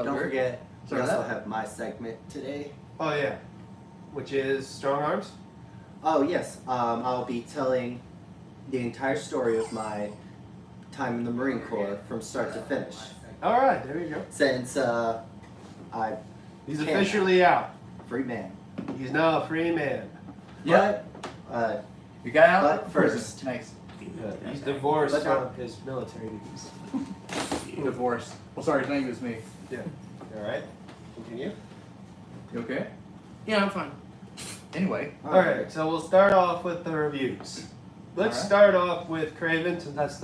Don't forget, we also that? have my segment today. Oh yeah, which is strong arms. Oh yes, I'll be telling the entire story of my time in the Marine Corps from start to finish. All right, there you go. Since He's Can't. officially out. free man. He's now a free man. Yeah. But, You got out? But first- Nice. He's divorced But from his military duties. Divorced. Well, sorry, his name was me. Yeah. All right. Continue. You okay? Yeah, I'm fine. Anyway. All right. So we'll start off with the reviews. Let's Alright. start off with Craven, since that's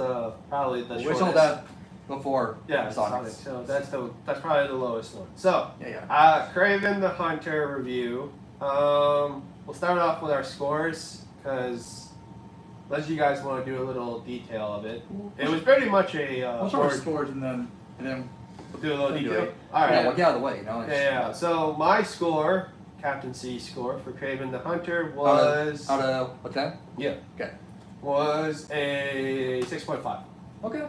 probably the We shortest. sold that before Yeah, Sonic. Sonic. So that's probably the lowest one. So Yeah. Craven the Hunter review. We'll start off with our scores because unless you guys want to do a little detail of it, it was pretty much a We'll start with board- scores and then we'll do a little we'll do detail. it. All right. Yeah, we'll get out of the way, you know. Yeah. So my score, Captain C score for Craven the Hunter was Out of what 10? yeah. Okay. Was a 6.5. Okay.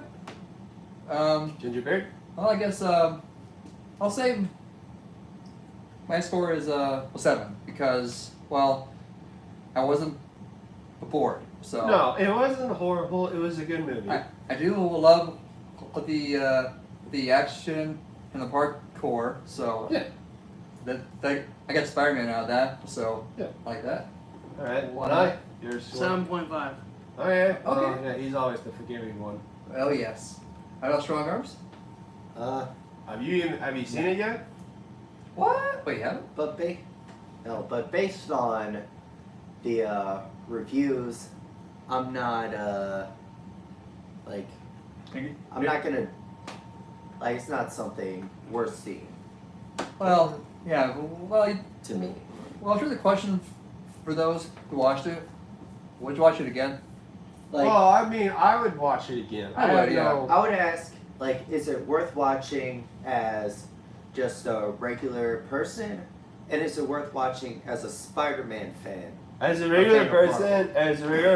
Gingerbeard. Well, I guess I'll say my score is 7 because I wasn't bored. So No, it wasn't horrible. It was a good movie. I do love the action and the parkour. So Yeah. that I got Spider-Man out of that. So Yeah. I like that. All right. Why Why not? Your score. 7.5. Oh yeah. Oh, Okay. yeah. He's always the forgiving one. Oh yes. How about Strong Arms? Have you seen it yet? What? Wait, you haven't? but based on the reviews, I'm not I'm not gonna it's not something worth seeing Well, yeah. Well, to me. well, sure. The question for those who watched it, would you watch it again? Like Well, I mean, I would watch it again. I I would, have yeah. no. I would ask, is it worth watching as just a regular person, and is it worth watching as a Spider-Man fan? As a regular fan of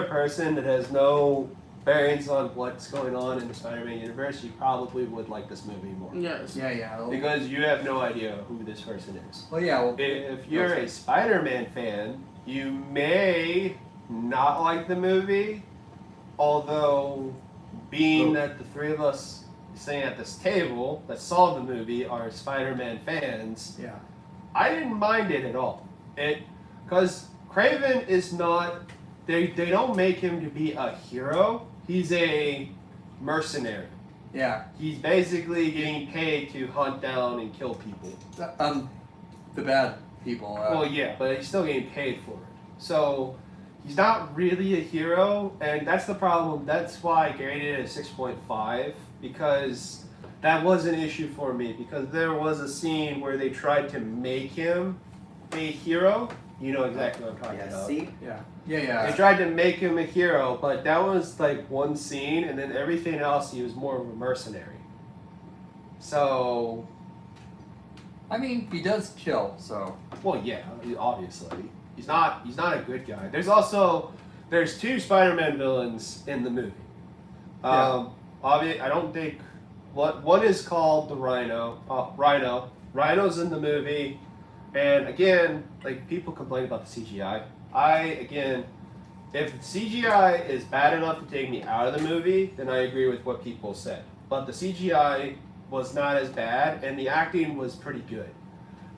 person that has no bearings on what's going on in the Spider-Man universe, you probably would like this movie more. Yes. Yeah. Because you have no idea who this person is. Well, yeah. Well, If you're a Spider-Man fan, you may not like the movie, although being that the three of us sitting at this table that saw the movie are Spider-Man fans, yeah. I didn't mind it at all. Because Craven is not, they don't make him to be a hero. He's a mercenary. Yeah. He's basically getting paid to hunt down and kill people. The bad people. Well, yeah, but he's still getting paid for it. So he's not really a hero, and that's the problem. That's why I graded it at 6.5, because that was an issue for me, because there was a scene where they tried to make him a hero. You know exactly what I'm talking about. See? Yeah. They tried to make him a hero, but that was like one scene, and then everything else he was more of a mercenary. So, I mean, he does kill, so. well, yeah, obviously he's not a good guy. There's two Spider-Man villains in the movie. I don't think one is called the Rhino. Rhino. Rhino's in the movie, and again, like people complain about the CGI. If the CGI is bad enough to take me out of the movie, then I agree with what people said. But the CGI was not as bad, and the acting was pretty good.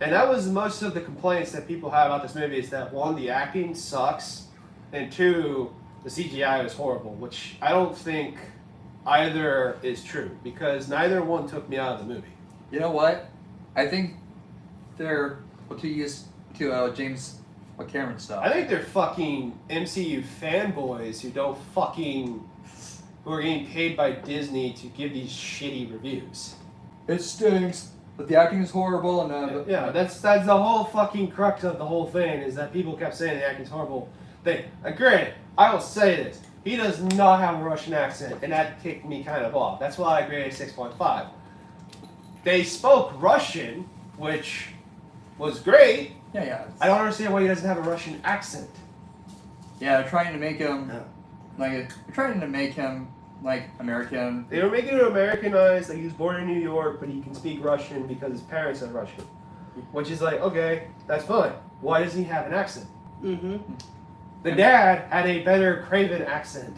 And that was most of the complaints that people have about this movie, is that one, the acting sucks, and two, the CGI is horrible, which I don't think either is true, because neither one took me out of the movie. You know what? I think they're too used to James Cameron stuff. I think they're fucking MCU fanboys who are getting paid by Disney to give these shitty reviews. It stinks, but the acting is horrible, and Yeah, that's the whole fucking crux of the whole thing, is that people kept saying the acting's horrible. Granted, I will say this, he does not have a Russian accent, and that kicked me kind of off. That's why I graded 6.5. They spoke Russian, which was great. yeah. I don't understand why he doesn't have a Russian accent. Yeah, they're trying to make him No. they're trying to make him like American. They were making him Americanized. Like he was born in New York, but he can speak Russian because his parents are Russian. Which is like, okay, that's fine. Why doesn't he have an accent? Mm-hmm. The dad had a better Craven accent.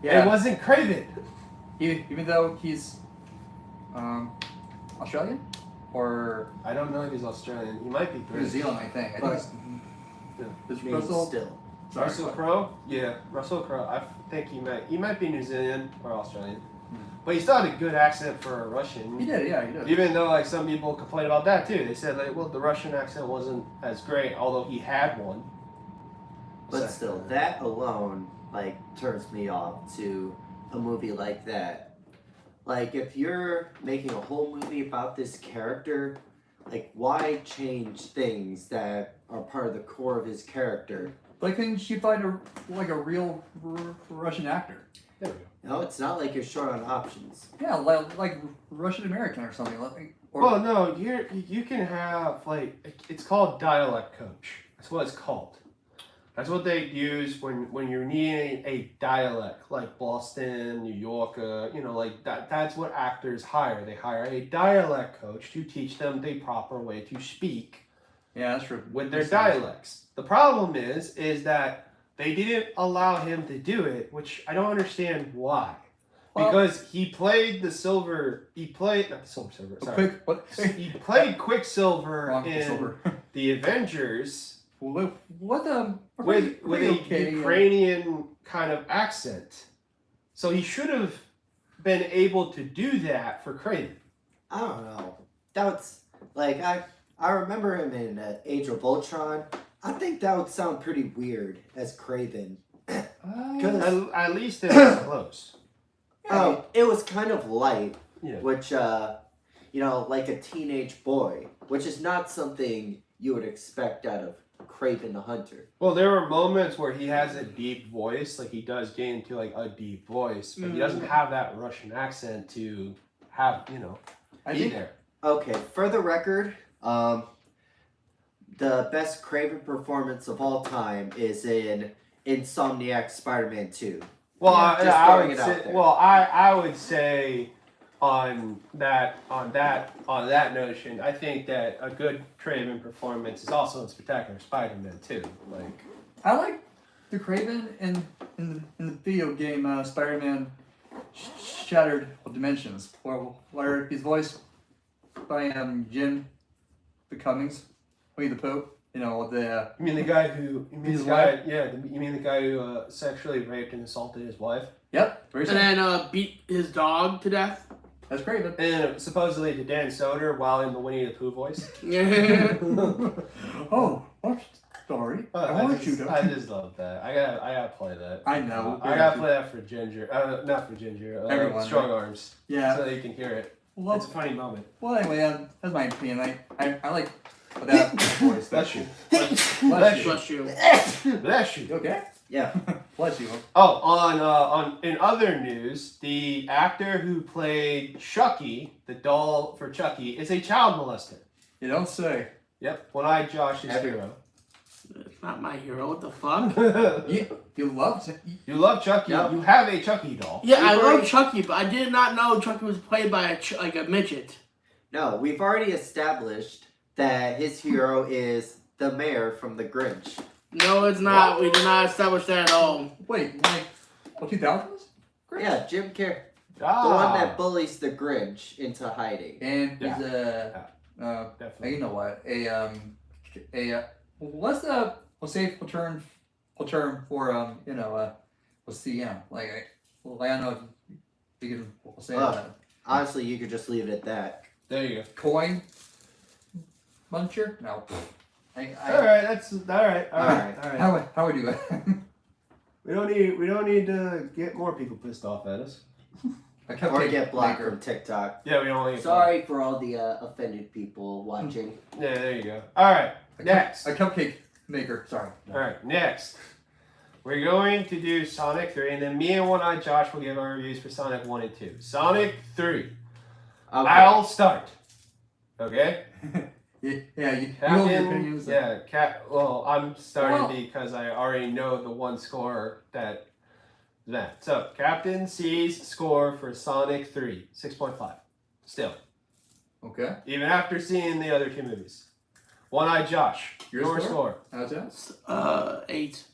Yeah. It wasn't Craven. Even though he's Australian or I don't know if he's Australian. He might be New British. Zealand, I think. I But- think it's I mean, Russell. still. Sorry, Russell what? Crowe? Yeah, Russell Crowe. I think he might be New Zealand or Australian. But he still had a good accent for a Russian. He did, yeah, he did. Even though like some people complain about that too. They said like, well, the Russian accent wasn't as great, although he had one. But So- still, that alone, like, turns me off to a movie like that. Like, if you're making a whole movie about this character, like, why change things that are part of the core of his character? Like, couldn't you find a real Russian actor? There we go. No, it's not like you're short on options. Yeah, like Russian American or something. Or, Well, no, you can have like it's called dialect coach. That's what it's called. That's what they use when you're needing a dialect, like Boston, New York, like that. That's what actors hire. They hire a dialect coach to teach them the proper way to speak yeah, that's true. with their Makes sense. dialects. The problem is that they didn't allow him to do it, which I don't understand why. Well- Because he played the silver. He played not the silver server. A Sorry. quick what? He played Quicksilver Wrong in silver. the Avengers What with a okay, Ukrainian kind of accent. So he should have been able to do that for Craven. I don't know. That's, like, I remember him in Age of Ultron. I think that would sound pretty weird as Craven. At least it was close. Oh, it was kind of light, Yeah. which, like a teenage boy, which is not something you would expect out of Craven the Hunter. Well, there were moments where he has a deep voice, like he does get into like a deep voice, but he doesn't have that Russian accent to have, I be think there. Okay, for the record, the best Craven performance of all time is in Insomniac Spider-Man 2. Well, Just I throwing would it out say, there. well, I would say on that notion, I think that a good Craven performance is also in Spectacular Spider-Man too. Like, I like the Craven in the video game Spider-Man Shattered Dimensions, where he's voiced by Jim the Cummings, Winnie the Pooh. The you mean the guy who? You mean His the guy? wife? Yeah, you mean the guy who sexually raped and assaulted his wife, yep, very And simple. then beat his dog to death. That's Craven. and supposedly to Dan Soder while in the Winnie the Pooh voice. Yeah. Oh, what story? I want you to. I just love that. I gotta play that. I know. I gotta play that for Ginger. Not for Ginger. Everyone, Strong Arms. Yeah. So that you can hear it. Well, It's a funny moment. well, anyway, that's my opinion. I like that voice. Bless you. Bless you. Bless you. Bless you. You okay? Yeah. Bless you. Oh, on in other news, the actor who played Chucky, the doll for Chucky, is a child molester. You don't say. Yep, One-Eyed Josh's hero. It's not my hero. What the fuck? You love it. You love Chucky. Yep. You have a Chucky doll. Yeah, I We've love already- Chucky, but I did not know Chucky was played by a midget. No, we've already established that his hero is the mayor from The Grinch. No, it's not. We did not establish that at all. Wait, like, what 2000s? Yeah, Jim Carrey. Ah, The one that bullies the Grinch into hiding. And Yeah. he's definitely. you know what? What's the term for what's the like I don't know if you can say Well, that. Honestly, you could just leave it at that. There you go. Coin muncher? No. All right, that's all right. All right. All right. How would you do it? We don't need to get more people pissed off at us. A cupcake Or get blocked maker. from TikTok. Yeah, we don't want to. Sorry for all the offended people watching. Yeah, there you go. All right, next. A cupcake maker. Sorry. All right, next. We're going to do Sonic 3, and then me and One-Eyed Josh will give our reviews for Sonic 1 and 2. Sonic 3. Okay. I'll start. Okay? Yeah, you hold your Captain, opinions. well, I'm starting Well- because I already know the one score that that. So Captain C's score for Sonic 3, 6.5. Still, Okay. even after seeing the other two movies. One-Eyed Josh, your score. How's that? 8.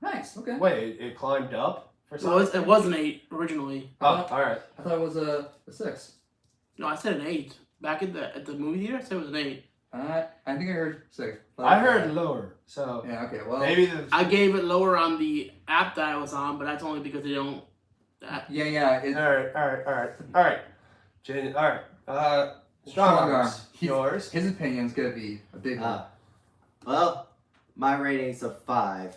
Nice. Okay. Wait, it climbed up for It was, Sonic? it was an 8 originally. Oh, all right. I thought it was a 6. No, I said an 8. Back at the movie theater, I said it was an 8. I think I heard 6. But, I heard lower, so Yeah. Okay. Well. maybe the. I gave it lower on the app that I was on, but that's only because they don't. Yeah. Yeah. All right. Jane, all right. Strong arms. He's- Yours. His opinion's gonna be a big one. Well, my rating's a 5.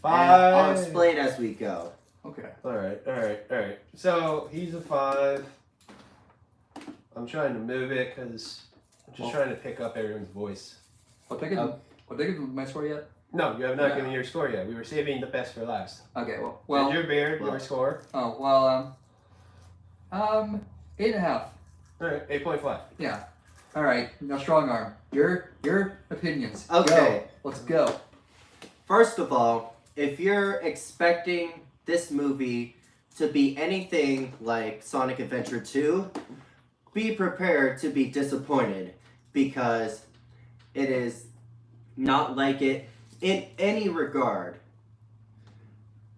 Five. And I'll explain as we go. Okay. All right. So he's a 5. I'm trying to move it because I'm just trying to pick up everyone's voice. I'll take it. I'll take it. My score yet? No, you have not Yeah. given your score yet. We were saving the best for last. Okay. Well. Ginger Beard, well. your score. Oh well. 8.5. All right, 8.5. Yeah. All right. Now strong arm. Your opinions. Okay. Go. Let's go. First of all, if you're expecting this movie to be anything like Sonic Adventure 2, be prepared to be disappointed because it is not like it in any regard.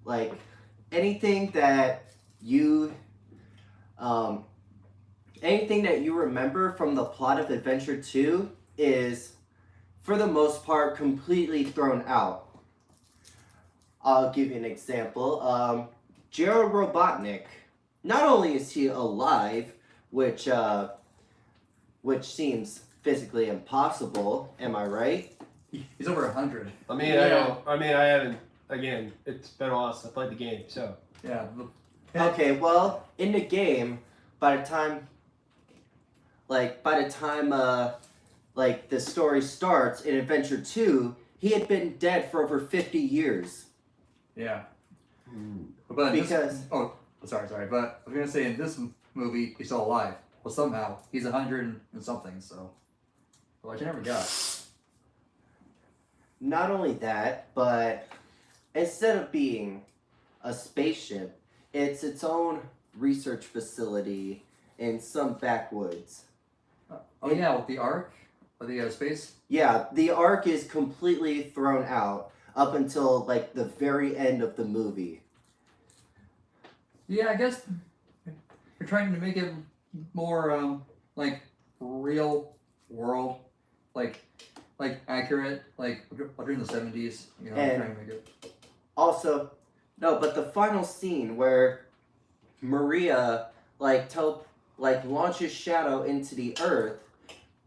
Like anything that you remember from the plot of Adventure 2 is for the most part completely thrown out. I'll give you an example. Gerald Robotnik, not only is he alive, which seems physically impossible, am I right? He's over 100. I mean, Yeah. I haven't. Again, it's been a while since I played the game, so. Yeah. Okay, well, in the game, by the time the story starts in Adventure 2, he had been dead for over 50 years. Yeah. But in Because sorry. But I was gonna say in this movie he's still alive. Well, somehow he's 100 and something. So, well, I never got. not only that, but instead of being a spaceship, it's its own research facility in some backwoods. Oh yeah, with the Ark, or the space. Yeah, the Ark is completely thrown out up until like the very end of the movie. Yeah, I guess you're trying to make it more like real world, like accurate, like during the 70s. You know, And- trying to make it. Also, no, but the final scene where Maria launches Shadow into the Earth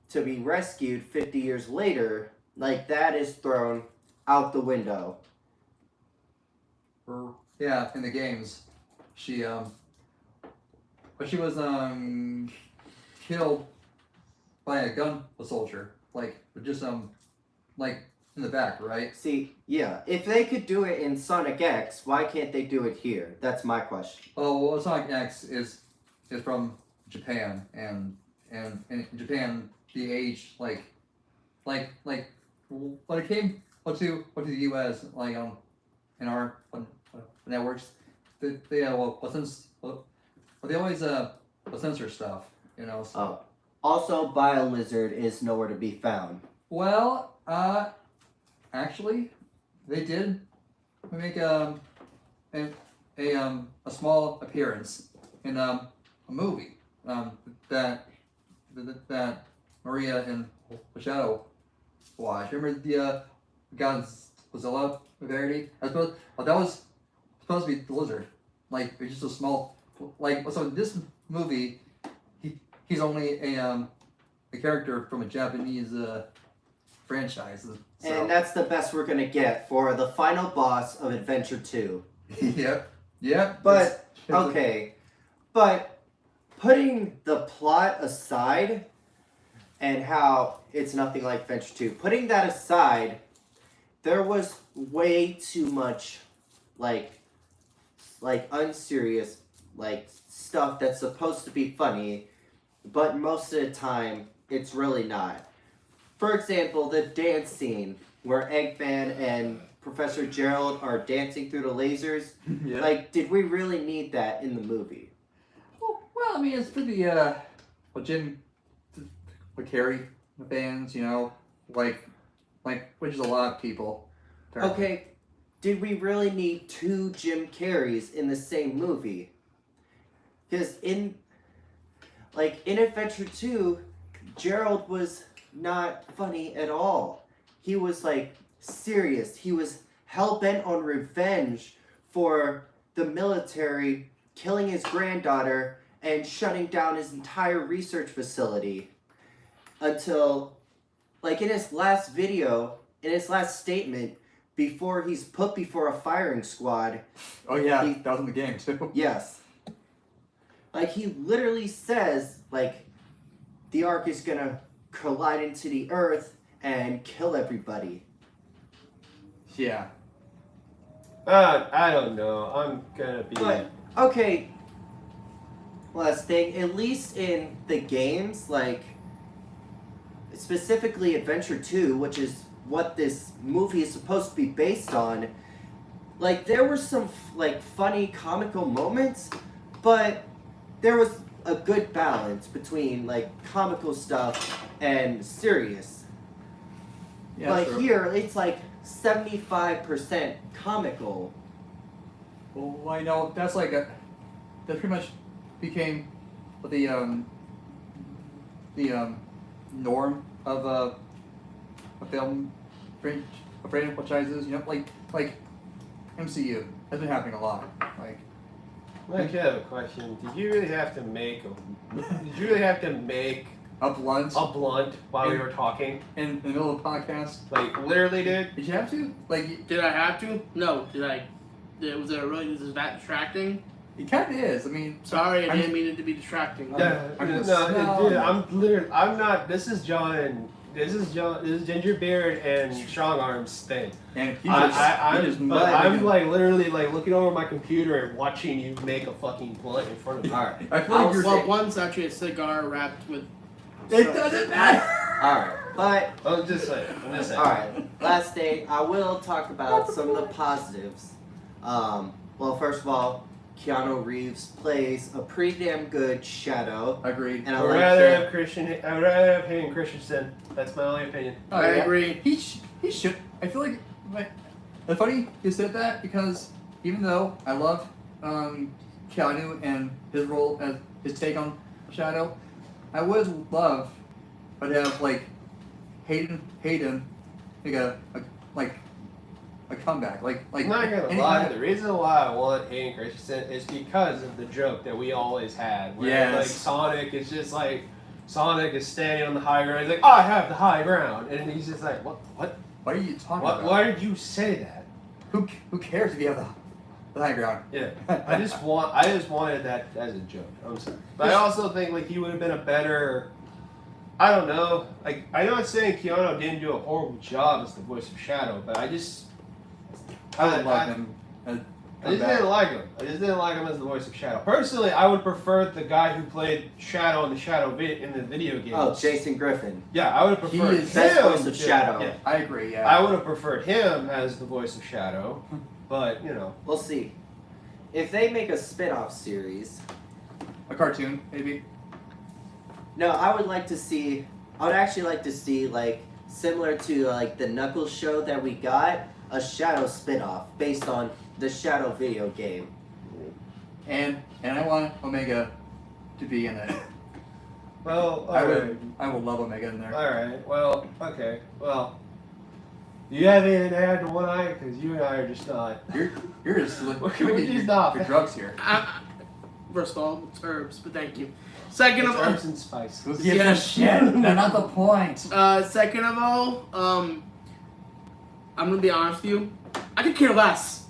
to be rescued 50 years later, like that is thrown out the window. Yeah, in the games, she but she was killed by a gun soldier, like just like in the back, right? See, yeah, if they could do it in Sonic X, why can't they do it here? That's my question. Oh well, Sonic X is from Japan, and in Japan the age like when it came to the U.S. like in our networks, they always censor stuff, you know. So. Oh, also, BioLizard is nowhere to be found. Well, actually, they did make a small appearance in a movie that Maria and Shadow watched. Remember the Godzilla parody? That was supposed to be the lizard. Like it's just a small so in this movie he's only a character from a Japanese franchise. So. And that's the best we're gonna get for the final boss of Adventure 2. Yep. But, okay. But, putting the plot aside, and how it's nothing like Adventure 2, putting that aside, there was way too much, like unserious, stuff that's supposed to be funny, but most of the time, it's really not. For example, the dance scene where Eggman and Professor Gerald are dancing through the lasers. Yeah. Like, did we really need that in the movie? Well, I mean, it's for the Jim Carrey fans, like which is a lot of people. Okay, did we really need 2 Jim Carreys in the same movie? Because in Adventure 2, Gerald was not funny at all. He was like serious. He was hell-bent on revenge for the military killing his granddaughter and shutting down his entire research facility. Until, like, in his last video, in his last statement, before he's put before a firing squad. Oh yeah, that was in the game too. Yes. Like, he literally says, like, the Ark is gonna collide into the Earth and kill everybody. Yeah. I don't know. I'm gonna be. But, okay, last thing, at least in the games, like, specifically Adventure 2, which is what this movie is supposed to be based on, like, there were some, like, funny, comical moments, but there was a good balance between, like, comical stuff and serious. Yeah. But True. here, it's like 75% comical. Well, I know that's like that pretty much became the norm of a film franchises. Like MCU has been happening a lot. Like, I actually have a question. Did you really have to make a blunt a blunt while we were talking? in the middle of the podcast. Like, literally, dude? Did you have to? Like, Did I have to? No. Was it really that distracting? it kind of is. I mean, Sorry, I I'm- didn't mean it to be distracting. No, No. dude, I'm not. This is Gingerbeard and Strong Arm's thing. and he I'm just like literally like looking over my computer and watching you make a fucking blunt in front of me. Alright. I feel like you're. Well, one's actually a cigar wrapped with. It doesn't matter. Alright. But, I'm just saying. alright. Last thing, I will talk about some of the positives. Well, first of all, Keanu Reeves plays a pretty damn good Shadow. Agreed. And I I would like rather that. have I would rather have Hayden Christensen. That's my only opinion. Oh, I yeah. agree. He should. I feel like it's funny you said that because even though I love Keanu and his role as his take on Shadow, I would love to have like Hayden like a comeback like I'm not gonna any lie. kind of- The reason why I want Hayden Christensen is because of the joke that we always had. Where Yes. like Sonic is just like Sonic is standing on the high ground. He's like, I have the high ground, and he's just like, what? What are you talking What? about? Why did you say that? Who cares if you have the high ground? Yeah, I just wanted that as a joke. I'm sorry, but I also think like he would have been a better. I don't know. Like I'm not saying Keanu didn't do a horrible job as the voice of Shadow, but I just I would love him. I just didn't like him. I just didn't like him as the voice of Shadow. Personally, I would prefer the guy who played Shadow in the video game. Oh, Jason Griffin. Yeah, I would have He preferred is him. best voice of to- Shadow. Yeah, I agree. Yeah. I would have preferred him as the voice of Shadow, but you know. We'll see. If they make a spin-off series, A cartoon, maybe. no, I would actually like to see, like, similar to, like, the Knuckles show that we got, a Shadow spin-off based on the Shadow video game. And I want Omega to be in it. Well, I alright. will love Omega in there. Alright, well, okay. Well, do you have anything to add to One Eye? Because you and I are just not. You're just We're just not. your drugs here. First of all, it's herbs, but thank you. Second of all, Herbs and spice. Who gives Yeah. a shit? That's not the point. second of all, I'm gonna be honest with you. I could care less.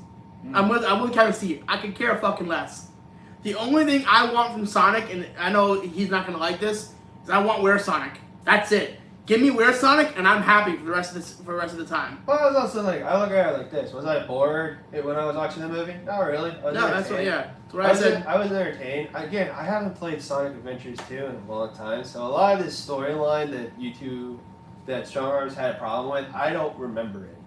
I'm with Kevin Steve. I could care fucking less. The only thing I want from Sonic, and I know he's not gonna like this, is I want Where Sonic. That's it. Give me Where Sonic, and I'm happy for the rest of the time. Well, I was also like, I look at it like this. Was I bored when I was watching the movie? Not really. I was No, that's what. entertained. Yeah, that's what I said. I was entertained. Again, I haven't played Sonic Adventures 2 in a long time, so a lot of this storyline that you two that Strong Arms had a problem with, I don't remember it.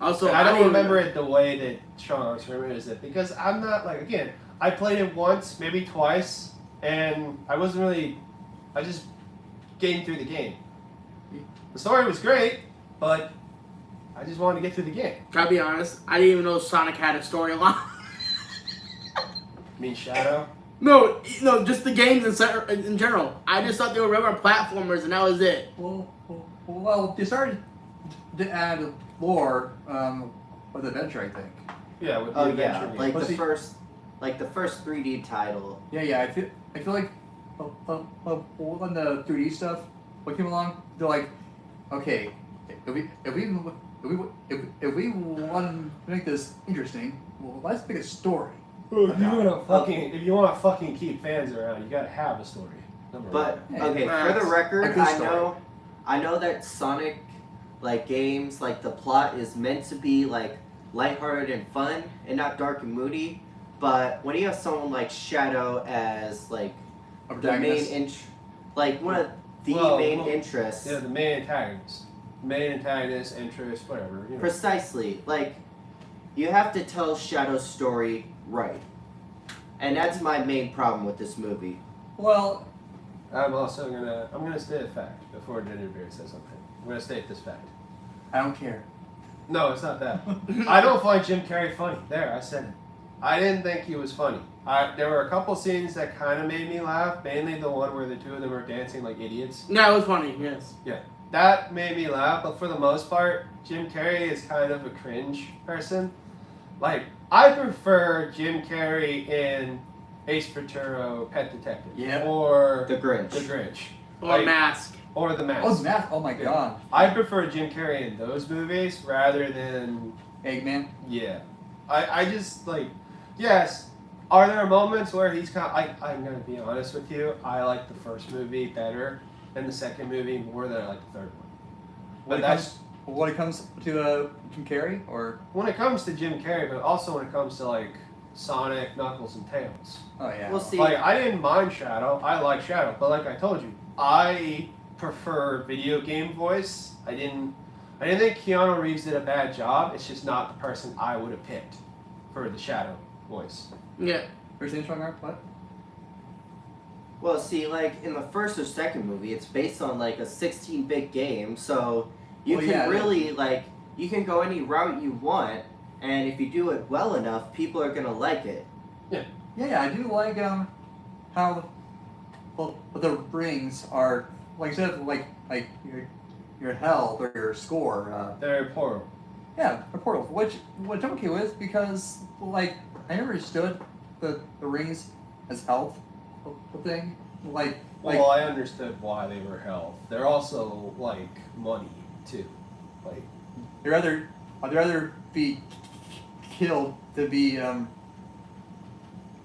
Also, And I don't remember it the way that Strong Arms remembers it because I'm not like, again, I played it once, maybe twice, and I wasn't really, I just gamed through the game. The story was great, but I just wanted to get through the game. Gotta be honest, I didn't even know Sonic had a storyline. I mean, Shadow? No, just the games in general. I just thought they were regular platformers, and that was it. Well, they started to add lore with Adventure, I think. Yeah, with the Oh adventure yeah, game. like Let's the see. first 3D title. Yeah. I feel like when the 3D stuff came along, they're like, okay, if we want to make this interesting, well, let's make a story. If you want to fucking keep fans around, you gotta have a story. Number But one. okay, Yeah, for the it's record, a good story. I know that Sonic like games, like the plot is meant to be like lighthearted and fun and not dark and moody. But when you have someone like Shadow as like A the main protagonist. like one of the main interests, Yeah, the main antagonist. Main antagonist, interest, whatever. You know. precisely, like you have to tell Shadow's story right, and that's my main problem with this movie. Well, I'm gonna state a fact before Ginger Beard says something. I'm gonna state this fact. I don't care. No, it's not that. I don't find Jim Carrey funny. There, I said it. I didn't think he was funny. There were a couple scenes that kind of made me laugh. Mainly the one where the two of them are dancing like idiots. Yeah, it was funny. Yes. That made me laugh. But for the most part, Jim Carrey is kind of a cringe person. Like, I prefer Jim Carrey in Ace Ventura: Pet Detective. Yeah. Or The Grinch. The Grinch. Or Like- Mask. Or The Mask. Oh, Math. Oh my God. I prefer Jim Carrey in those movies rather than Eggman. yeah. I just like yes. Are there moments where he's kind of, I'm gonna be honest with you, I like the first movie better and the second movie more than I like the third one. But When it comes to Jim Carrey, or when it comes to Jim Carrey, but also when it comes to like Sonic, Knuckles, and Tails. oh yeah. We'll see. Like I didn't mind Shadow, I like Shadow, but like I told you, I prefer video game voice. I didn't think Keanu Reeves did a bad job. It's just not the person I would have picked for the Shadow voice. Yeah. You're saying Strong Arm? What? Well, see, like in the first or second movie, it's based on like a 16-bit game, so you Well, can yeah, really like you can go any route you want, and if you do it well enough, people are gonna like it. Yeah, I do like how the rings are like instead of like your health or your score. They're poor. Yeah, a portal, which I'm okay with because like I never understood the rings as health thing. Like Well, I understood why they were health. They're also like money too. Like I'd rather be killed than be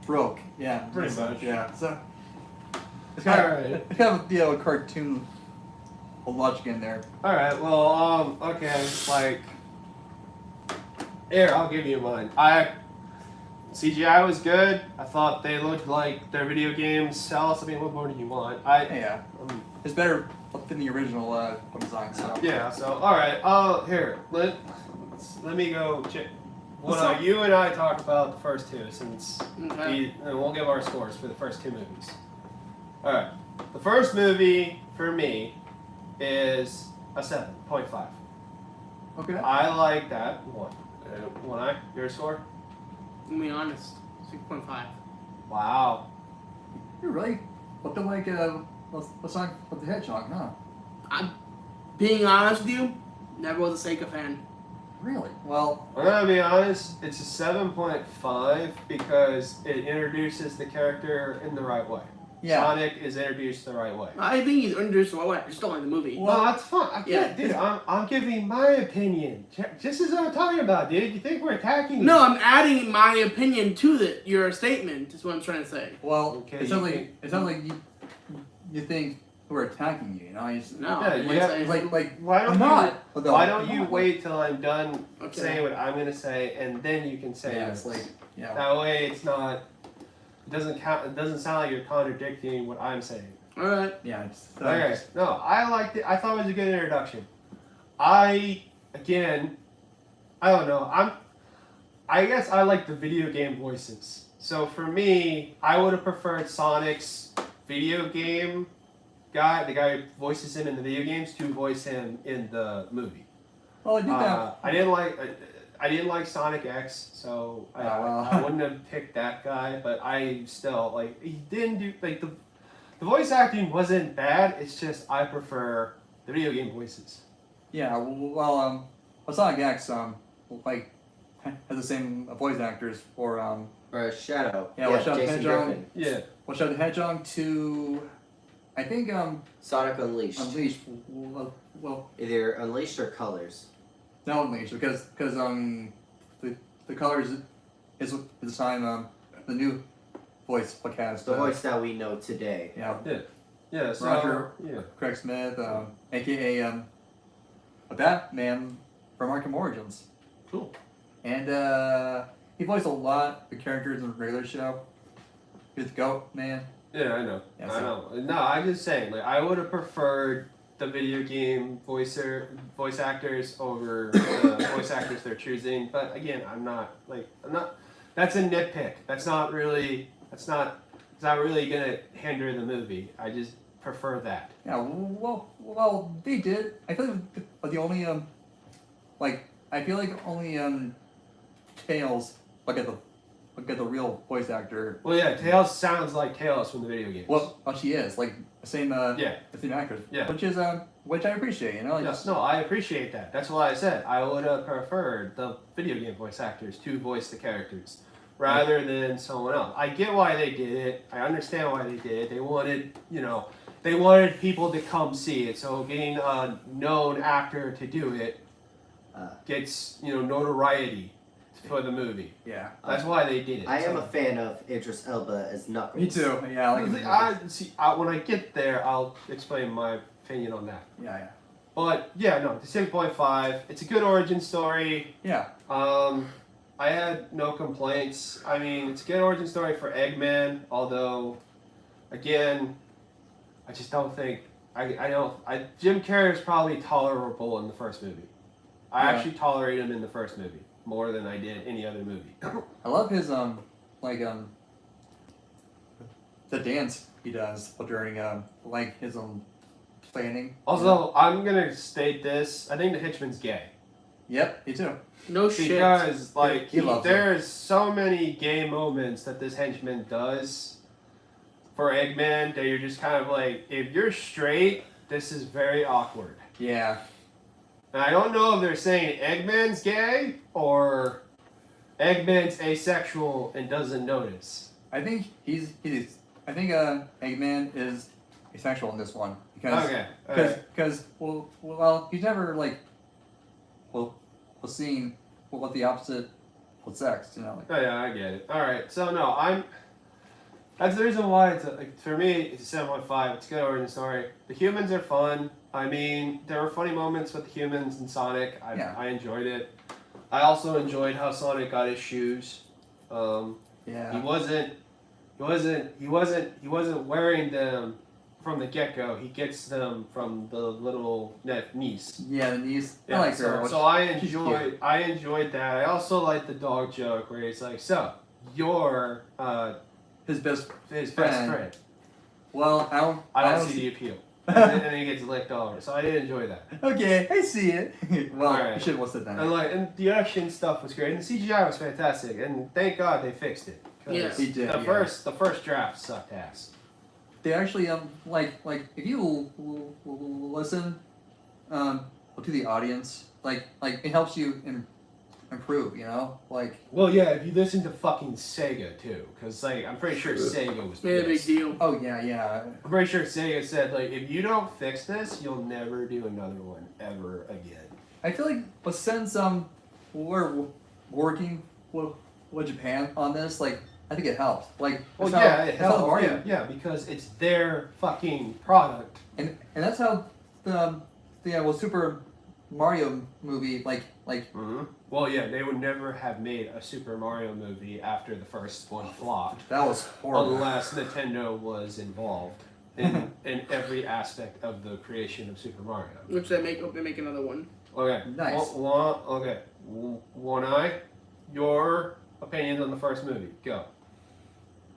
broke. Yeah, Pretty much. Yeah, so it's Alright. kind of a cartoon logic in there. all right. Well, okay. Like here, I'll give you mine. CGI was good. I thought they looked like their video games. Alice, I mean, what more do you want? Yeah, it's better than the original design. So Yeah. So all right. Here. Let me go check. So- You and I talk about the first two since Okay. and we'll give our scores for the first two movies. All right. The first movie for me is a 7.5. okay. I like that one. Your score? To be honest, 6.5. Wow. You're really looking like a song of the Hedgehog, huh? I'm being honest with you, never was a Sega fan. Really? Well, I'm gonna be honest. It's a 7.5 because it introduces the character in the right way. yeah. Sonic is introduced the right way. I think he's introduced well. I just don't like the movie. Well, that's fine. I Yeah. can't, dude. I'm giving my opinion. Just as I'm talking about, dude. You think we're attacking? No, you? I'm adding my opinion to your statement. Is what I'm trying to say. Well, Okay, it's you not like think- it's not like you think we're attacking you. You know, No, Yeah, I'm you have- saying- like Why don't I'm you? not. Although, Why don't I'm you not. wait till I'm done Okay. saying what I'm gonna say, and then you can say Yeah, yours. it's like yeah. That way, it's not. It doesn't count. It doesn't sound like you're contradicting what I'm saying. All right. Yeah. It's, Okay. No, I liked it. I thought it was a good introduction. I don't know. I guess I like the video game voices. So for me, I would have preferred Sonic's video game guy, the guy who voices him in the video games, to voice him in the movie. well, I think that. I didn't like Sonic X, so well. I wouldn't have picked that guy. But I still like he didn't do like the voice acting wasn't bad. It's just I prefer the video game voices. Yeah. Well, Sonic X like has the same voice actors for Or Shadow. Yeah, Watch Out Jason Hedgehog. Griffin. Yeah. Watch Out the Hedgehog to I think Sonic Unleashed. Unleashed. Well, Either Unleashed or Colors. not Unleashed because the colors is the time the new voice cast. The voice that we know today. Yeah. Yeah. So Roger. yeah. Craig Smith, aka a Batman from Arkham Origins. Cool. And he voiced a lot of characters in the regular show. He's Goat Man. Yeah, I know. Yeah, I know. No, I'm just saying. Like, I would have preferred the video game voice actors over the voice actors they're choosing. But again, I'm not. That's a nitpick. It's not really gonna hinder the movie. I just prefer that. Yeah, well, they did. I feel like the only I feel like only Tails get the real voice actor. Well, yeah, Tails sounds like Tails from the video games. Well, she is like the same the same actress. Yeah. Which I appreciate. You know. Like, Yes, no, I appreciate that. That's why I said I would have preferred the video game voice actors to voice the characters rather than someone else. I get why they did it. I understand why they did it. They wanted people to come see it. So getting a known actor to do it gets notoriety for the movie. Yeah. That's why they did it. I am a fan of Idris Elba as Knuckles. Me too. Yeah. I like when I get there, I'll explain my opinion on that. Yeah. But yeah, no, the 6.5. It's a good origin story. Yeah. I had no complaints. I mean, it's a good origin story for Eggman, although, again, I just don't think Jim Carrey is probably tolerable in the first movie. I Yeah. actually tolerate him in the first movie more than I did any other movie. I love his the dance he does during his planning. Also, I'm gonna state this. I think the Hitchman's gay. Yep, me too. No shit. Because He loves him. there's so many gay moments that this henchman does for Eggman that you're just kind of like, if you're straight, this is very awkward. Yeah. And I don't know if they're saying Eggman's gay or Eggman's asexual and doesn't notice. I think I think Eggman is asexual in this one because Okay. Alright. well he's never seen what the opposite sex, you know. Like, Oh yeah, I get it. All right, so no, that's the reason why for me it's a 7.5. It's a good origin story. The humans are fun. I mean, there were funny moments with the humans and Sonic. I enjoyed it. I also enjoyed how Sonic got his shoes. yeah. He wasn't wearing them from the get-go. He gets them from the little niece. Yeah, the niece. Yeah, I like her. So she's cute. I enjoyed that. I also like the dog joke where he's like, "So you're His best his friend. best friend." Well, I don't see the appeal. and then he gets licked over. So I did enjoy that. Okay, I see it. Well, Alright. you should have listened then. And the action stuff was great, and the CGI was fantastic, and thank God they fixed it. 'Cause Yeah. He did, The yeah. first draft sucked ass. They actually like if you listen to the audience, like it helps you improve, you know, like. Well, yeah, if you listen to fucking Sega too, because I'm pretty sure Sega was Made a big pissed. deal. Oh yeah. I'm pretty sure Sega said if you don't fix this, you'll never do another one ever again. I feel like, but since we're working with Japan on this, I think it helps. Well, that's yeah, how- it that's how helps. Mario, Yeah, because it's their fucking product. and that's how the Super Mario movie Mm-hmm. Well, yeah, they would never have made a Super Mario movie after the first one flopped, that was horrible. unless Nintendo was involved. in every aspect of the creation of Super Mario. Which they make another one. Okay. Nice. Okay. One Eye, your opinions on the first movie. Go.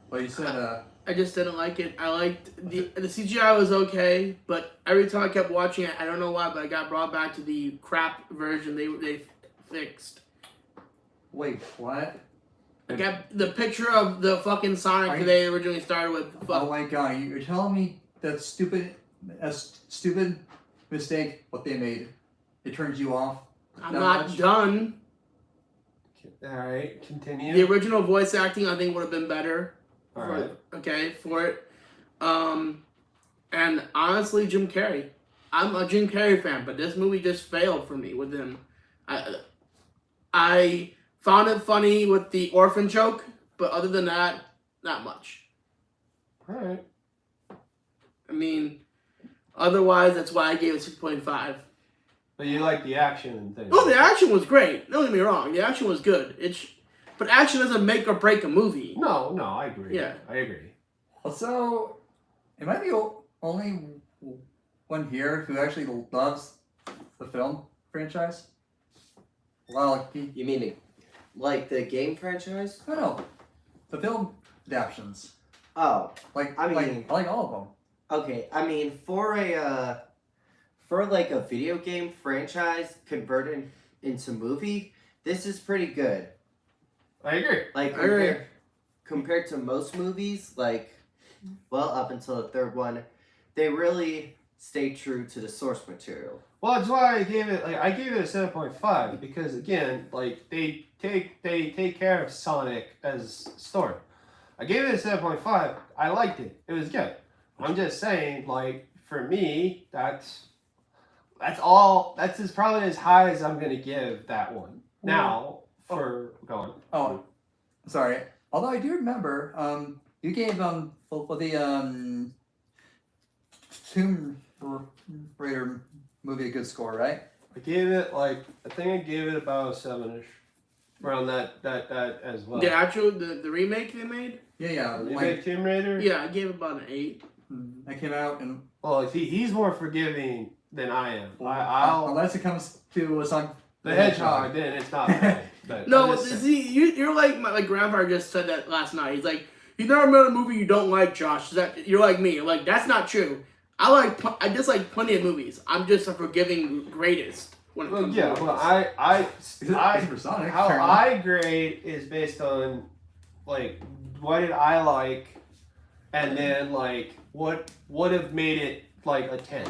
Well, you said I just didn't like it. I liked the CGI was okay, but every time I kept watching it, I don't know why, but I got brought back to the crap version they fixed. wait, what? I got the picture of the fucking Sonic that they originally started with. Oh my god, you're telling me that stupid mistake what they made, it turns you off? I'm that not much? done. All right. Continue. The original voice acting I think would have been better. All right. For it. And honestly, Jim Carrey. I'm a Jim Carrey fan, but this movie just failed for me with him. I found it funny with the orphan joke, but other than that, not much. All right. I mean, otherwise, that's why I gave it 6.5. But you like the action and things. Oh, the action was great. Don't get me wrong. The action was good. But action doesn't make or break a movie. No, I agree. Yeah. I agree. Also, am I the only one here who actually loves the film franchise? Well, You mean like the game franchise? no, the film adaptions. Oh, Like, I I mean- like all of them. okay. I mean, for like a video game franchise converted into movie, this is pretty good. I agree. Like I agree. compared to most movies, like, well, up until the third one, they really stay true to the source material. Well, that's why I gave it a 7.5 because again, like they take care of Sonic as story. I gave it a 7.5. I liked it. It was good. I'm just saying, like for me, that's all. That's probably as high as I'm gonna give that one. Now for going. Oh, sorry. Although I do remember, you gave for the Tomb Raider movie a good score, right? I gave it I think I gave it about a 7ish, around that as well. The actual the remake they made. Yeah, You like made Tomb Raider? Yeah, I gave it about an 8. that came out, and Well, he's more forgiving than I am. I'll unless it comes to Sonic the Hedgehog. Then it's not bad. But No, I'm just saying. see, you're like my grandfather just said that last night. He's like, you never met a movie you don't like, Josh. You're like me. Like that's not true. I dislike plenty of movies. I'm just a forgiving greatest when it Well, comes yeah, to movies. well, I for Sonic. how apparently. I grade is based on like what did I like, and then like what would have made it like a 10.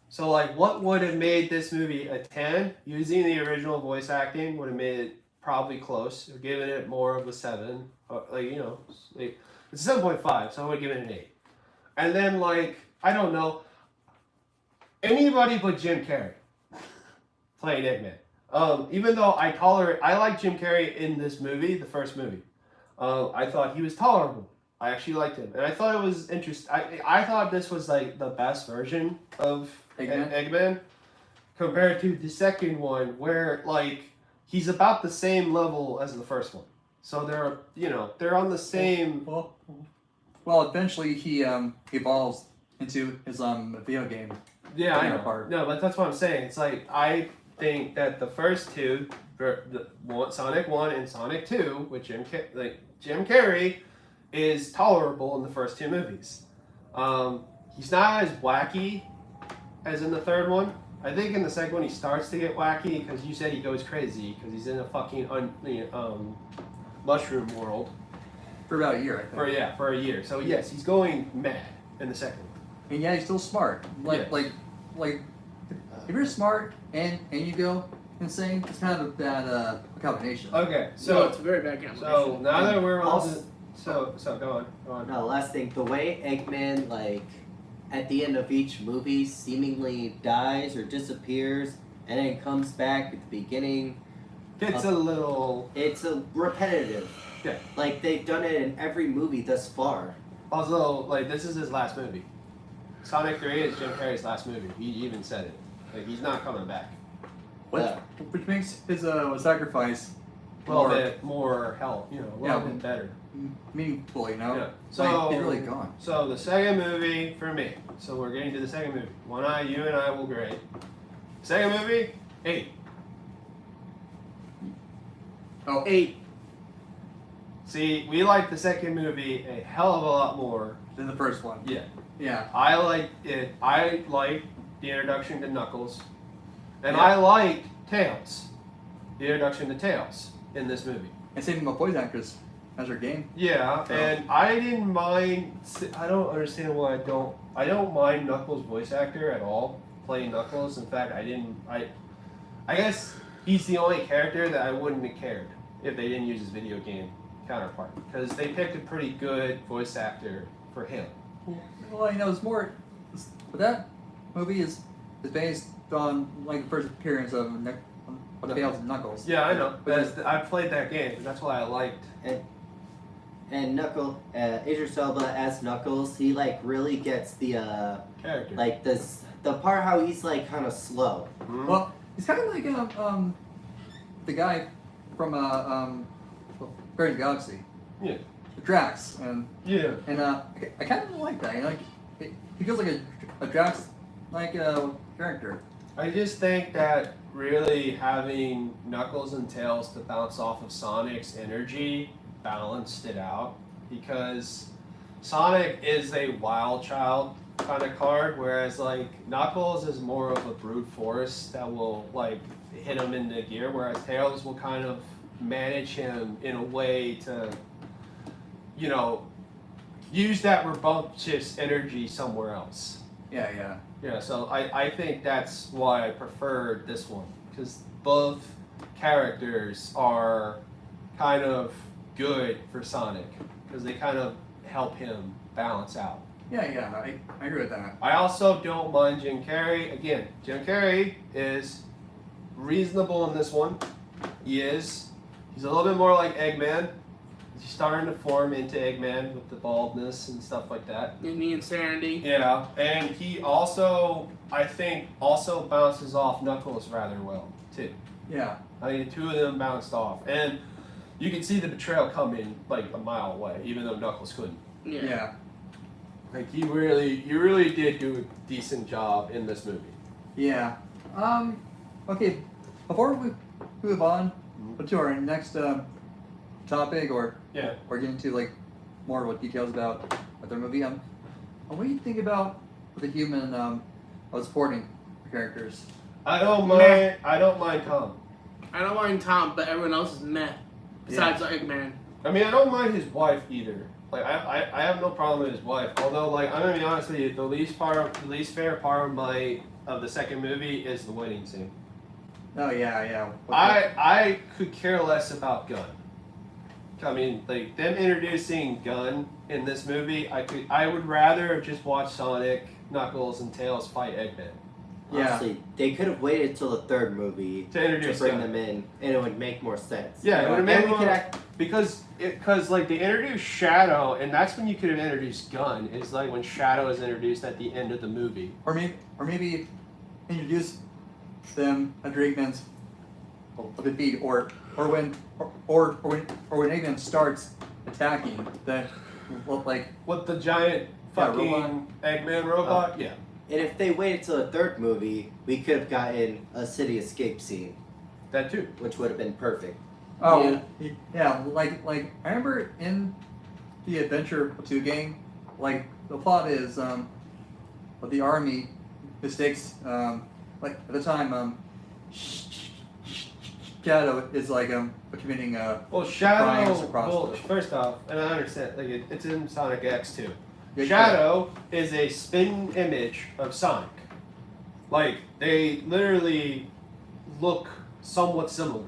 So like what would have made this movie a 10 using the original voice acting would have made it probably close, or given it more of a 7. Like it's a 7.5, so I would give it an 8. And then like I don't know anybody but Jim Carrey playing Eggman. Even though I like Jim Carrey in this movie, the first movie. I thought he was tolerable. I actually liked him, and I thought it was interesting. I thought this was like the best version of Eggman compared to the second one, where like he's about the same level as the first one. So they're on the same. Well, eventually he evolves into his video game. Yeah, I know. Part. No, but that's what I'm saying. It's like I think that the first two, Sonic 1 and Sonic 2, with Jim Carrey, is tolerable in the first two movies. He's not as wacky as in the third one. I think in the second one he starts to get wacky because you said he goes crazy because he's in a fucking mushroom world. For about a year, I think. For a year. So yes, he's going mad in the second one. And yeah, he's still smart. Like if you're smart and you go insane, it's kind of a bad combination. Okay, So so it's a very bad combination. so now that we're all Also- so go on. No, last thing, the way Eggman, like, at the end of each movie seemingly dies or disappears and then comes back at the beginning, It's a little. it's a repetitive. Yeah. Like, they've done it in every movie thus far. Also, like, this is his last movie. Sonic 3 is Jim Carrey's last movie. He even said it. Like, he's not coming back. Which makes his sacrifice A little more. bit more help, a little bit better. meaningful, you know. Yeah. So he's really gone. So the second movie for me. So we're getting to the second movie. One Eye, you and I will grade. Second movie, 8. Oh, 8. See, we like the second movie a hell of a lot more. then the first one. Yeah. Yeah. I like it. I like the introduction to Knuckles, and Yeah. I like Tails. The introduction to Tails in this movie. And saving my voice actors as your game. Yeah, Oh. and I didn't mind. I don't understand why I don't. I don't mind Knuckles' voice actor at all playing Knuckles. In fact, I didn't. I guess he's the only character that I wouldn't have cared if they didn't use his video game counterpart, because they picked a pretty good voice actor for him. Well, you know, it's more. But that movie is based on like the first appearance of Tails and Knuckles. Yeah, I know. Which is- I played that game, and that's why I liked. And Idris Elba as Knuckles, he like really gets the Character. like the part how he's like kind of slow. Mhm. Well, he's kind of like the guy from Guardians of the Galaxy. Yeah. Drax, and Yeah. I kind of like that. You know, like he feels like a Drax like character. I just think that really having Knuckles and Tails to bounce off of Sonic's energy balanced it out, because Sonic is a wild child kind of card, whereas like Knuckles is more of a brute force that will like hit him into gear, whereas Tails will kind of manage him in a way to, you know, use that rambunctious energy somewhere else. Yeah, yeah. Yeah, so I think that's why I preferred this one, because both characters are kind of good for Sonic, because they kind of help him balance out. Yeah, yeah. I agree with that. I also don't mind Jim Carrey. Again, Jim Carrey is reasonable in this one. He's a little bit more like Eggman. He's starting to form into Eggman with the baldness and stuff like that. And the insanity. Yeah, and he also, I think, also bounces off Knuckles rather well, too. Yeah. I mean, the two of them bounced off. And you can see the betrayal coming like a mile away, even though Knuckles couldn't. Yeah. Yeah. Like, he really did do a decent job in this movie. Yeah. Okay. Before we move on to our next topic, or Yeah. get into like more what details about the movie, what do you think about the human supporting characters? I don't Meh. mind Tom. I don't mind Tom, but everyone else is meh. Besides Eggman. I mean, I don't mind his wife either. Like, I have no problem with his wife. Although, like, I'm gonna be honest with you, the least fair part of the second movie is the wedding scene. Oh yeah, yeah. I could care less about Gunn. I mean, like, them introducing Gunn in this movie, I would rather just watch Sonic, Knuckles, and Tails fight Eggman. Yeah. Honestly, they could have waited till the third movie To introduce bring Gunn. them in, and it would make more sense. Yeah, it would have And made we more, could act, because like they introduced Shadow, and that's when you could have introduced Gunn. Is like when Shadow is introduced at the end of the movie. Or maybe introduce them at Eggman's defeat, or when Eggman starts attacking, then like With the giant fucking robot. Eggman robot. Yeah. and if they waited till the third movie, we could have gotten a city escape scene, That too. which would have been perfect. oh yeah, like I remember in the Adventure 2 game, like the plot is the army mistakes like at the time Shadow is like committing Well, Shadow. crimes across Well, the- first off, and I understand, like it's in Sonic X too. Yeah, Shadow is a spin image of Sonic. Like they literally look somewhat similar,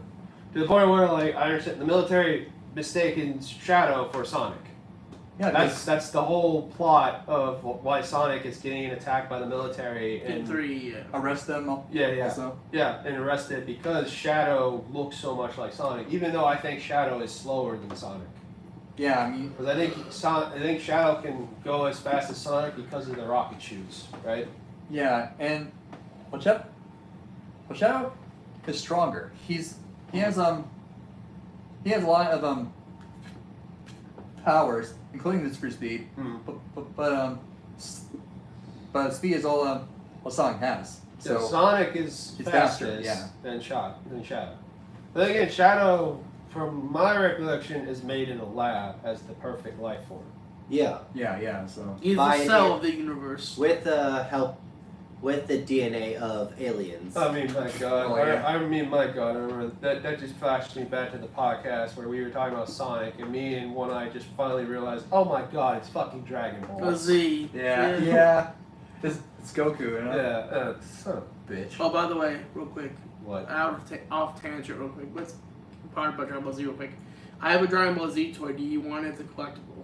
to the point where like I understand the military mistaken Shadow for Sonic. yeah That's the whole plot of why Sonic is getting attacked by the military In and 3, yeah. arrest them yeah. also. Yeah, and arrested because Shadow looks so much like Sonic. Even though I think Shadow is slower than Sonic, Yeah, I mean because I think Shadow can go as fast as Sonic because of the rocket shoes, right? yeah, and Shadow is stronger. He has a lot of powers, including the super speed, but speed is all what Sonic has. So So Sonic is it's fastest faster, than Shadow. But then again, Shadow, from my recollection, is made in a lab as the perfect life form. Yeah, yeah. So He's By the cell the- of the universe. with the help, with the DNA of aliens. I mean, my God. Oh, yeah. I remember that just flashed me back to the podcast where we were talking about Sonic, and me and One Eye just finally realized, oh my God, it's fucking Dragon Ball. A Z. yeah. It's Goku, you know? Yeah, son of a bitch. Oh, by the way, real quick, What? off tangent, real quick. Let's part about Dragon Ball Z real quick. I have a Dragon Ball Z toy. Do you want it as a collectible?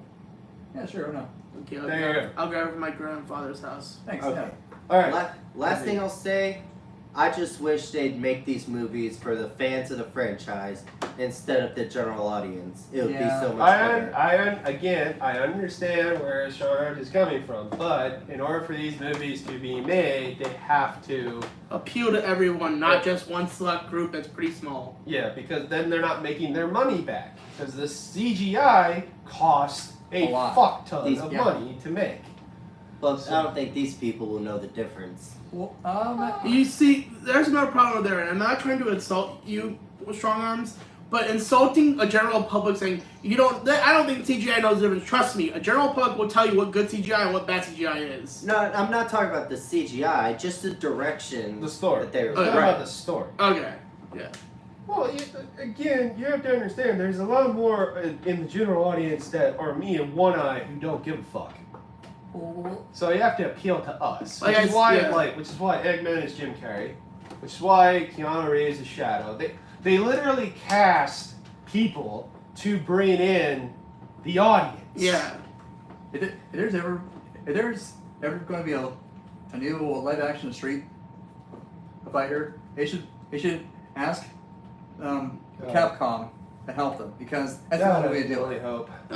Yeah, sure. Why not? Okay, There you go. I'll grab it from my grandfather's house. Thanks. Okay. Yeah. All right. Last thing I'll say, I just wish they'd make these movies for the fans of the franchise instead of the general audience. It would Yeah. be so much better. I understand where Sharp is coming from, but in order for these movies to be made, they have to, Appeal to everyone, not just one select group that's pretty small. because then they're not making their money back. Because the CGI cost a A lot. fuck ton These- of yeah. money to make. But I don't think these people will know the difference. Well, You see, there's another problem there, and I'm not trying to insult you with strong arms, but insulting a general public saying you don't. I don't think CGI knows the difference. Trust me, a general public will tell you what good CGI and what bad CGI is. No, I'm not talking about the CGI, just the direction. The story. That they were It's not right. about the story. Okay, yeah. Well, again, you have to understand, there's a lot more in the general audience that are me and One Eye who don't give a fuck. So you have to appeal to us, which Like is why, yeah. which is why Eggman is Jim Carrey, which is why Keanu Reeves is Shadow. They literally cast people to bring in the audience. Yeah. if there's ever going to be a new live action Street Fighter, they should ask Capcom to help them because that's the only way to do really it. hope. Uh,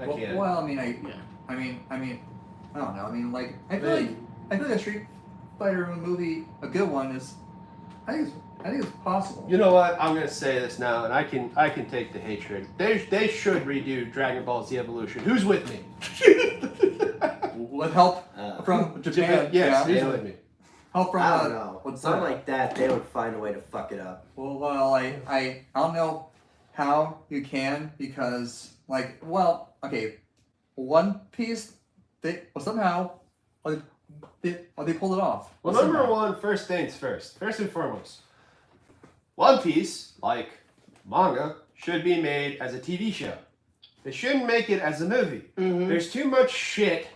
I Well, can't. well, I mean, yeah. I don't know. I mean, like, I feel like a Street Fighter movie, a good one, is. I think it's possible. You know what? I'm gonna say this now, and I can take the hatred. They should redo Dragon Ball Z Evolution. Who's with me? With help from Japan. Yes, yeah. who's with me? Help from. I don't know. What's Something that? like that, they would find a way to fuck it up. Well, I don't know how you can because okay, One Piece somehow they pulled it off. Well, Somehow. number one, first things first. First and foremost, One Piece, like manga, should be made as a TV show. They shouldn't make it as a movie. Mhm. There's too much shit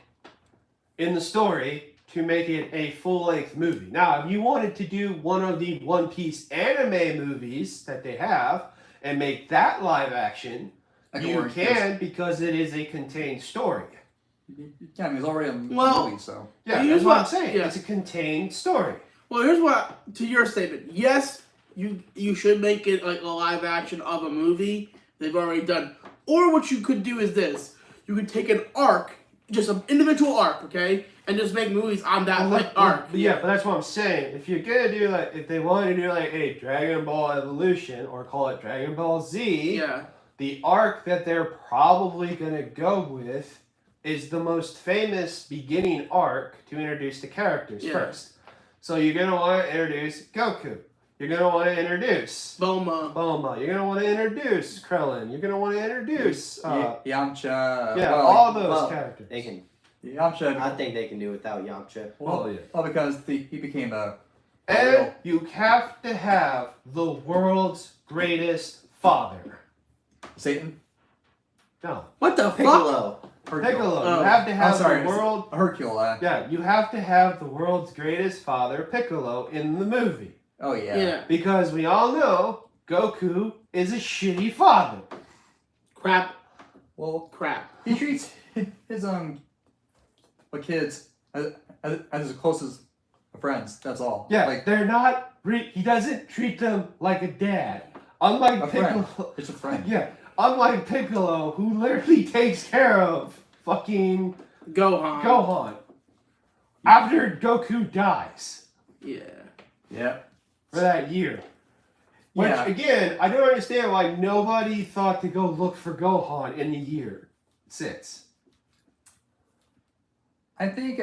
in the story to make it a full-length movie. Now, if you wanted to do one of the One Piece anime movies that they have and make that live action, That could you work, can because it is a contained story. Yeah, I mean, it's already a Well- movie, so. Yeah, Here's that's what I'm what- saying. yeah. It's a contained story. Well, here's what to your statement. Yes, you should make it like a live action of a movie they've already done. Or what you could do is this: you could take an arc, just an individual arc, okay, and just make movies on that arc. But yeah, but that's what I'm saying. If you're gonna do if they want to do a Dragon Ball Evolution or call it Dragon Ball Z, Yeah. the arc that they're probably gonna go with is the most famous beginning arc to introduce the characters Yeah. first. So you're gonna want to introduce Goku. You're gonna want to introduce Bulma. Bulma. You're gonna want to introduce Krillin. You're gonna want to introduce Yamcha. yeah, well, all those well, characters. They can. Yamcha. I think they can do without Yamcha. Oh, yeah. Well, because he became a. And you have to have the world's greatest father. Satan. No, What the fuck? Piccolo. Piccolo. Oh. You have to have I'm sorry, the world. Hercule. Yeah, you have to have the world's greatest father, Piccolo, in the movie. Oh yeah. Yeah. Because we all know Goku is a shitty father. Crap. Well, Crap. he treats his kids as his closest friends. That's all. Yeah, Like they're not. He doesn't treat them like a dad. Unlike a friend. Piccolo. It's a friend. Yeah, unlike Piccolo, who literally takes care of fucking Gohan. Gohan after Goku dies Yeah. Yeah. for that year. Which, Yeah. again, I don't understand why nobody thought to go look for Gohan in the year 6. I think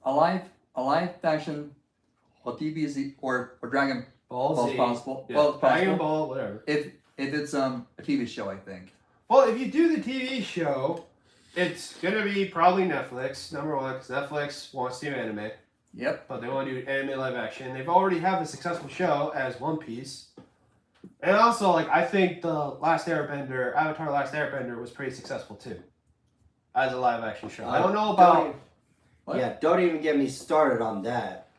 a live action or DBZ or Dragon Ball Ball Z. is possible. Yeah. Well, it's possible. Dragon Ball, whatever. If it's a TV show, I think. Well, if you do the TV show, it's gonna be probably Netflix, number one, because Netflix wants to do anime, Yep. but they want to do anime live action. They've already have a successful show as One Piece. And also, like, I think the Avatar Last Airbender was pretty successful too. As a live action show. I don't know about... What? Yeah, don't even get me started on that.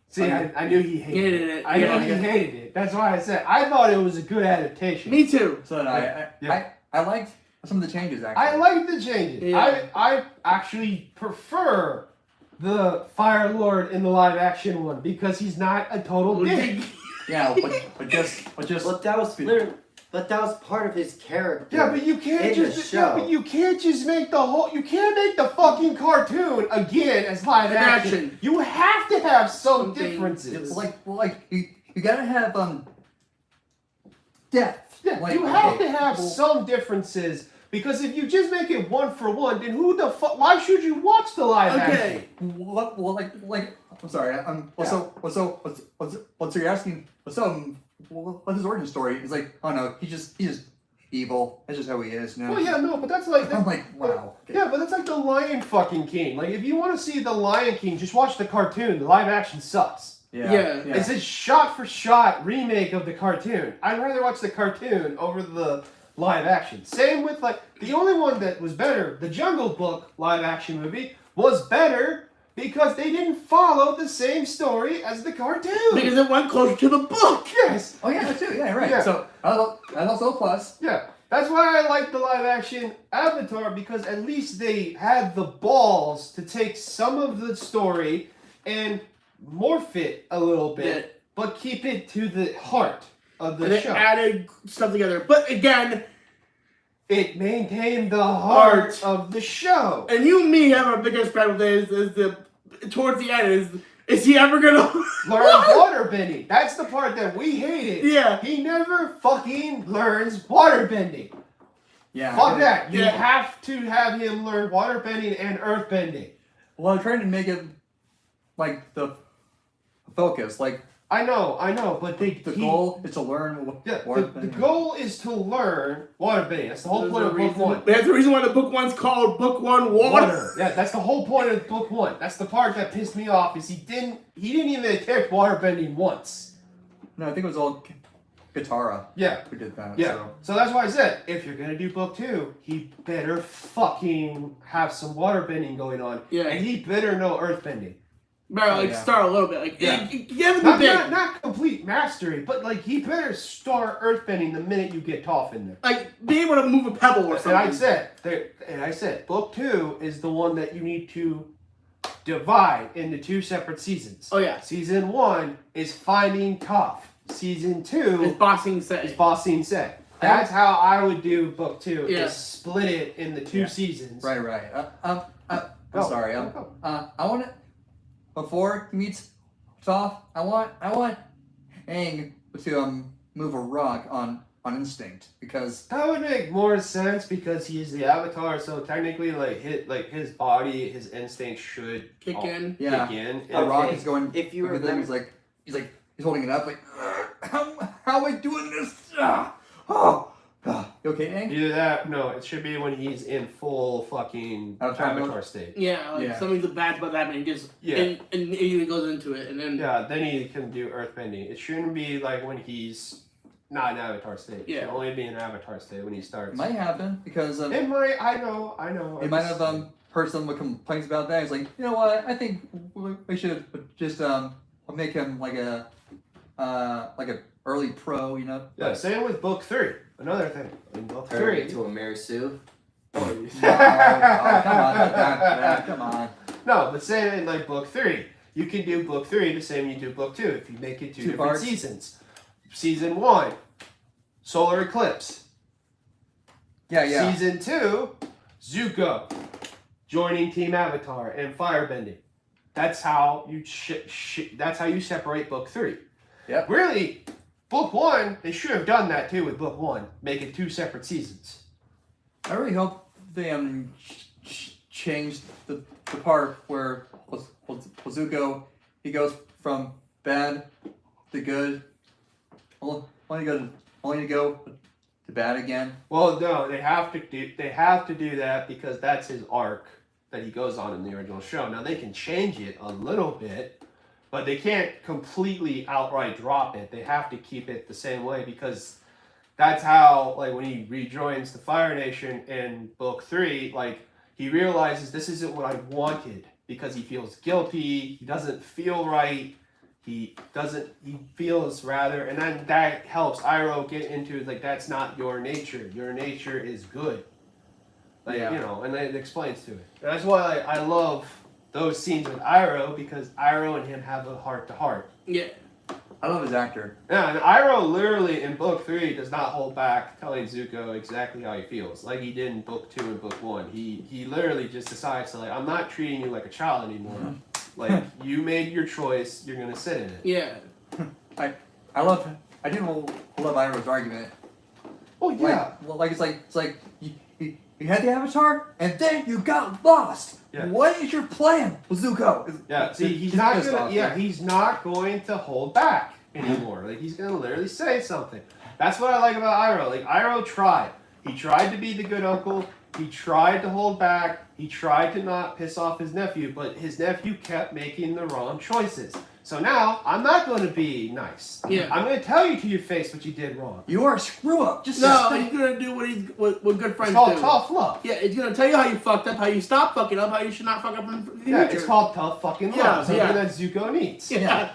See, I knew he hated Hated it. it. I knew Yeah. he hated it. That's why I said, I thought it was a good adaptation. Me too. So Yeah. I liked some of the changes actually. I like the changes. Yeah. I actually prefer the Fire Lord in the live action one because he's not a total dick. Yeah, but just But that was part of his character. Yeah, but you can't in the just show. but you can't just make you can't make the fucking cartoon again as live action. You have to have some Something. differences. you gotta have depth. Yeah, Like, you have okay, to have well, some differences because if you just make it one for one, then who the fuck? Why should you watch the live action? Okay. Like I'm sorry. What's you're asking? What's his origin story? It's like, oh no, he's just evil. That's just how he is. No. Well, yeah, no, but that's like I'm like, wow. Okay. Yeah, but that's like the Lion fucking King. Like, if you want to see the Lion King, just watch the cartoon. The live action sucks. Yeah. It's a shot-for-shot remake of the cartoon. I'd rather watch the cartoon over the live action. Same with, like, the only one that was better, the Jungle Book live action movie, was better because they didn't follow the same story as the cartoon. Because it went closer to the book. Yes. Oh yeah, that too. Yeah, right. Yeah. So that's also a plus. Yeah. That's why I like the live action Avatar because at least they had the balls to take some of the story and morph it a little bit, but keep it to the heart of the And they show. added stuff together. But again, It maintained the heart of the show. and you and me have our biggest problem is the towards the end is he ever gonna Learn waterbending. That's the part that we hated. Yeah. He never fucking learns waterbending. Yeah. Fuck that. You Yeah. have to have him learn waterbending and earthbending. Well, I'm trying to make it like the focus, like I know, but the goal is to learn Yeah, what the goal is to learn waterbending. That's the whole point of book one. That's the reason why the book one's called Book One Water. Yeah, that's the whole point of book one. That's the part that pissed me off is he didn't even attempt waterbending once. No, I think it was all Katara Yeah. who did that. Yeah. So. So that's why I said if you're gonna do book two, he better fucking have some waterbending going on. Yeah. And he better know earthbending. Better like Yeah. start a little bit. Like Yeah. you have to be big. Not complete mastery, but like he better start earthbending the minute you get Toph in there. Like be able to move a pebble or And something. I said, book two is the one that you need to divide into two separate seasons. Oh yeah. Season one is finding Toph. Season two It's bossing is set. bossing set. That's how I would do book two. Yeah. Is split it in the two Yeah. seasons. Right. I'm Go, sorry. go. I want to before he meets Toph. I want Aang to move a rock on instinct because That would make more sense because he's the Avatar, so technically, his body, his instinct should Kick in. yeah, kick in. a rock Okay, is going. if you look at them, remember- he's holding it up like how am I doing this? Oh, you okay, Aang? Either that, no, it should be when he's in full fucking Avatar mode? Avatar state. Yeah, like Yeah. something's bad about that, and he just Yeah. and he goes into it, and then Yeah, then he can do earthbending. It shouldn't be like when he's not in Avatar state. It Yeah. should only be in Avatar state when he starts. It might happen because It might, I know. he might have heard some complaints about that. He's like, you know what? I think we should just make him like a early pro, you know? Yeah, same with book three. Another thing. In book Turn three. into a Marisu. Oh, come on, not that, come on. No, but say in like book three, you can do book three the same you do book two if you make it two different parts. seasons. Season one, solar eclipse. Yeah. Season two, Zuko joining Team Avatar and firebending. That's how you that's how you separate book three. Yep. Really, Book 1, they should have done that too with Book 1. Make it 2 separate seasons. I really hope they changed the part where Zuko, he goes from bad to good, only to go to bad again. Well, no, they have to do that because that's his arc that he goes on in the original show. Now they can change it a little bit, but they can't completely outright drop it. They have to keep it the same way because that's how, like, when he rejoins the Fire Nation in Book 3, like, he realizes this isn't what I wanted because he feels guilty, he doesn't feel right, he feels rather, and then that helps Iroh get into, like, that's not your nature. Your nature is good. Like, Yeah. you know, and it explains to it. And that's why I love those scenes with Iroh because Iroh and him have a heart-to-heart. Yeah. I love his actor. Yeah, and Iroh literally in Book 3 does not hold back telling Zuko exactly how he feels, like he did in Book 2 and Book 1. He literally just decides to, like, I'm not treating you like a child anymore. Like, you made your choice, you're gonna sit in it. Yeah. I do love Iroh's argument. Oh yeah. It's like you had the Avatar and then you got lost. Yeah. What is your plan, Zuko? Yeah, see, he's Just not pissed gonna. off, Yeah, right? he's not going to hold back anymore. Like, he's gonna literally say something. That's what I like about Iroh. Like, Iroh tried. He tried to be the good uncle. He tried to hold back. He tried to not piss off his nephew, but his nephew kept making the wrong choices. So now I'm not going to be nice. Yeah. I'm going to tell you to your face what you did wrong. You are a screw up. Just No, stay- he's gonna do what good It's friends called do. tough love. Yeah, he's gonna tell you how you fucked up, how you stop fucking up, how you should not fuck up in the future. Yeah, it's called tough fucking love. Yeah, Something yeah. that Zuko needs. Yeah.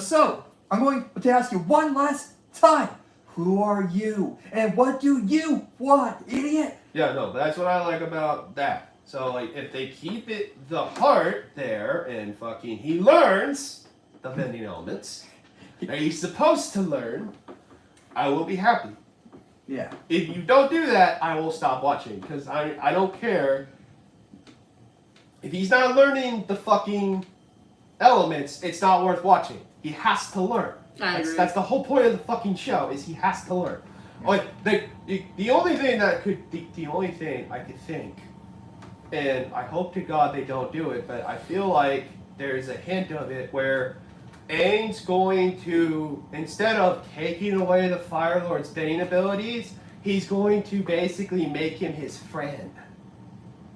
So I'm going to ask you one last time. Who are you? And what do you want, idiot? Yeah, no, but that's what I like about that. So, like, if they keep it the heart there and fucking he learns the bending elements that he's supposed to learn, I will be happy. Yeah. If you don't do that, I will stop watching because I don't care. If he's not learning the fucking elements, it's not worth watching. He has to learn. I agree. That's the whole point of the fucking show is he has to learn. Like, the only thing the only thing I could think, and I hope to God they don't do it, but I feel like there's a hint of it where Aang's going to, instead of taking away the Fire Lord's bending abilities, he's going to basically make him his friend.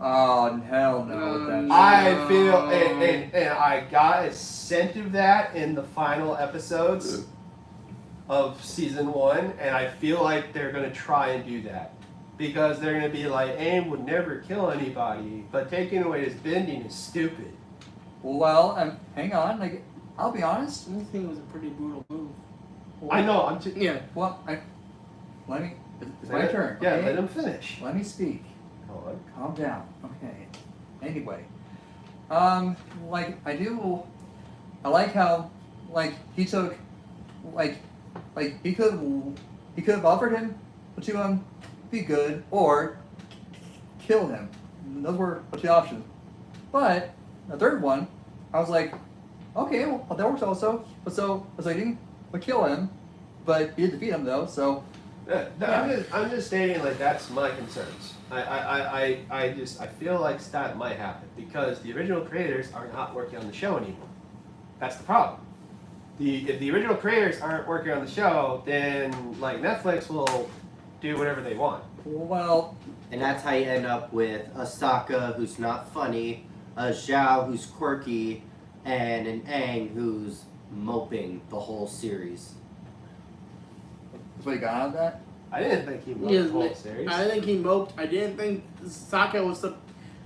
Oh, hell no. That's I feel, and I got a scent of that in the final episodes of season 1, and I feel like they're going to try and do that. Because they're going to be like, Aang would never kill anybody, but taking away his bending is stupid. Well, hang on. Like, I'll be honest. I think it was a pretty brutal move. I know, I'm just... Yeah. Well, it's my turn. Yeah, okay? let him finish. Let me speak. Hold on. Calm down. Okay. Anyway, like I like how, like, he took, like he could have offered him to be good or kill him. Those were the 2 options. But the third one, I was like, okay, well that works also. But so I didn't kill him, but he did defeat him though. So Yeah. I'm just stating, like, that's my concerns. I feel like that might happen because the original creators are not working on the show anymore. That's the problem. If the original creators aren't working on the show, then, like, Netflix will do whatever they want. well, And that's how you end up with a Sokka who's not funny, a Zhao who's quirky, and an Aang who's moping the whole series. that's what you got out of that. I didn't think he loved the whole series. I think he moped. I didn't think Sokka was the.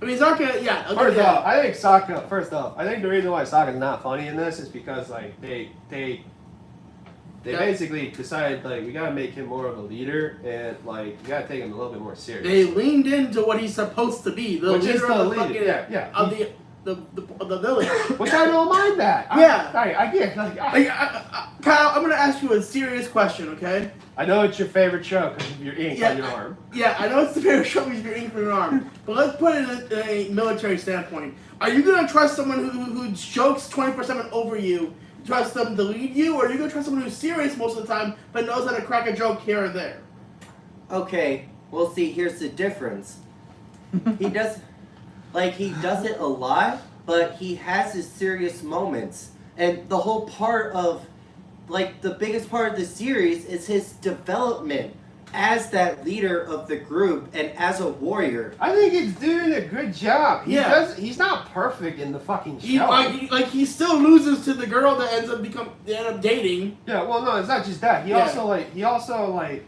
I mean, Sokka, yeah. Okay, First yeah. off, I think Sokka. First off, I think the reason why Sokka's not funny in this is because, like, they Yeah. basically decided, like, we gotta make him more of a leader and, like, you gotta take him a little bit more serious. They leaned into what he's supposed to be, the Which is leader the of the leader, fucking yeah. of the village. Which I don't mind that. Yeah. I get. Like, Like, Kyle, I'm gonna ask you a serious question, okay? I know it's your favorite show because of your ink Yeah, on your arm. Yeah, I know it's the favorite show because you're ink from your arm, but let's put it in a military standpoint. Are you gonna trust someone who jokes 24/7 over you trust them to lead you, or are you gonna trust someone who's serious most of the time but knows how to crack a joke here and there? Okay, well, see, here's the difference. He does it a lot, but he has his serious moments. And the whole part of, like, the biggest part of the series is his development as that leader of the group and as a warrior. I think he's doing a good job. He's not perfect in the fucking show. He still loses to the girl that they end up dating. Yeah, well, no, it's not just that. He also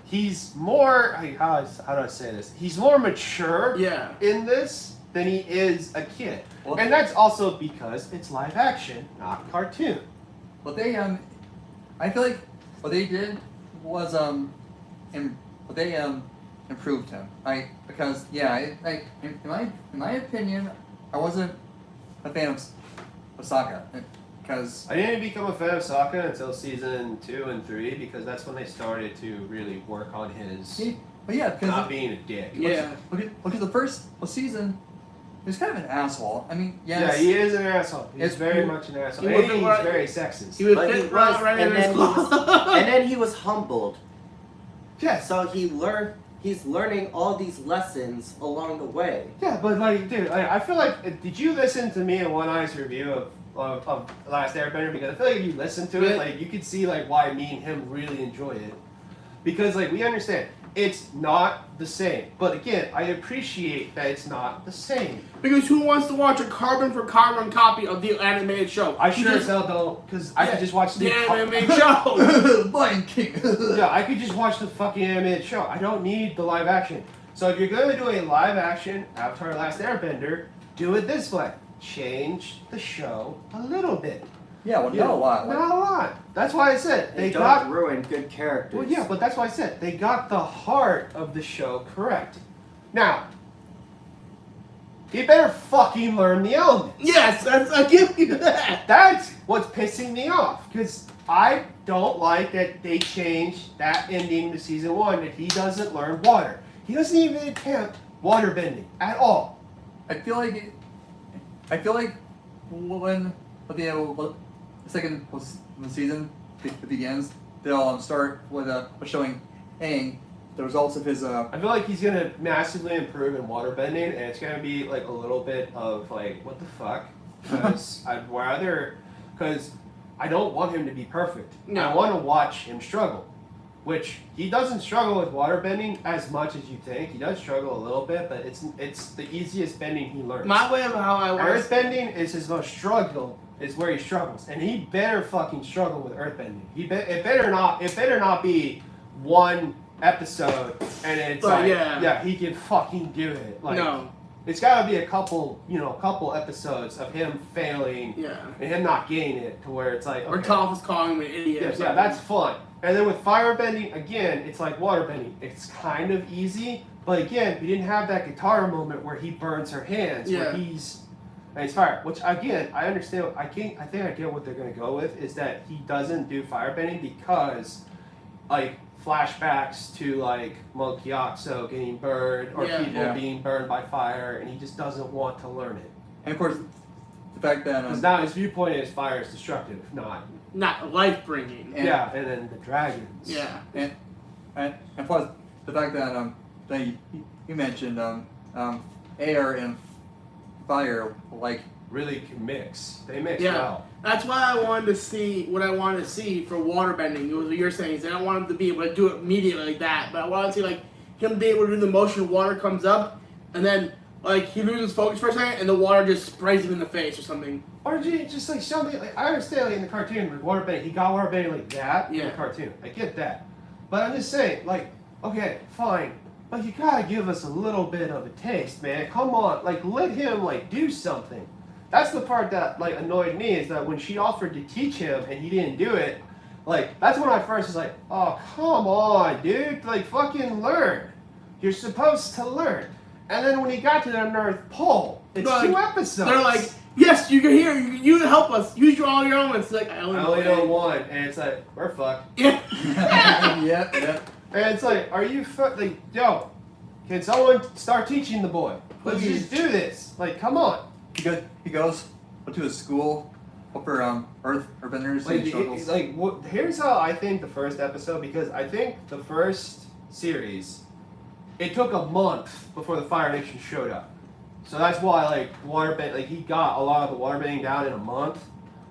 he's more, how do I say this? He's more mature in this than he is a kid. Well, and that's also because it's live action, not cartoon. Well, I feel like what they did was improved him. In my opinion, I wasn't a fan of Osaka because I didn't become a fan of Sokka until season 2 and 3 because that's when they started to really work on his not being a dick. Look at the first season. He was kind of an asshole. I mean, yes. Yeah, he is an asshole. He's very much an asshole. And he's very sexist. He would fit right in his and then he was humbled. Yeah. So he's learning all these lessons along the way. Yeah, but like, dude, I feel like, did you listen to me and One Eye's review of Last Airbender? Because I feel like if you listen to it, like, you could see like why me and him really enjoy it. Because like we understand it's not the same, but again, I appreciate that it's not the same. Because who wants to watch a carbon for carbon copy of the animated show? I sure as hell don't, because I could just watch the animated show. Lion King. Yeah, I could just watch the fucking animated show. I don't need the live action. So if you're going to do a live action Avatar Last Airbender, do it this way. Change the show a little bit. Yeah, well, not a lot. Not a lot. That's why I said they don't ruin good characters. Well, yeah, but that's why I said they got the heart of the show correct. Now, he better fucking learn the elements. Yes, I give you that. That's what's pissing me off because I don't like that they changed that ending to season 1 that he doesn't learn water. He doesn't even attempt water bending at all. I feel like when the second season begins, they'll start with showing Aang the results of his. I feel like he's gonna massively improve in water bending, and it's gonna be like a little bit of like, what the fuck? Because because I don't want him to be perfect. No. I want to watch him struggle, which he doesn't struggle with water bending as much as you think. He does struggle a little bit, but it's the easiest bending he learns. My way of how I want. Earth bending is his most struggle. Is where he struggles, and he better fucking struggle with earthbending. It better not be one episode, and it's he can fucking do it. Like, no, it's got to be a couple episodes of him failing, and him not getting it to where it's like, okay. Or Toph is calling him an idiot. Yeah, that's fun. And then with firebending, again, it's like waterbending. It's kind of easy, but again, we didn't have that guitar moment where he burns her hands, where he's. And it's fire, which again, I understand. I think I get what they're gonna go with is that he doesn't do firebending because, like, flashbacks to like Monk Gyatso getting burned or people being burned by fire, and he just doesn't want to learn it. And of course, the fact that because now his viewpoint is fire is destructive, not life bringing. And then the dragons. Yeah, and plus the fact that you mentioned air and fire like really can mix. They mix well. That's why I wanted to see what I wanted to see for waterbending. It was what you're saying. Is I don't want him to be able to do it immediately like that, but I want to see like him be able to do the motion. Water comes up, and then like he loses focus for a second, and the water just sprays him in the face or something. Or just like show me. Like, I understand like, in the cartoon with waterbending, he got waterbending like that in the cartoon. I get that, but I'm just saying, like, okay, fine. But you gotta give us a little bit of a taste, man. Come on, like let him like do something. That's the part that like annoyed me is that when she offered to teach him and he didn't do it, like that's when I first was like, oh come on, dude, like fucking learn. You're supposed to learn. And then when he got to the North Pole, it's like, 2 episodes. They're like, yes, you can hear. You help us. Use all your elements. Like I only know one, and it's like we're fucked. Yeah. yeah. And it's like, are you like, yo, can someone start teaching the boy? Let's just do this. Like, come on. He goes to his school, for Earthbenders Like, and struggles. here's how I think the first episode, because I think the first series, it took a month before the Fire Nation showed up. So that's why, he got a lot of the waterbending down in a month,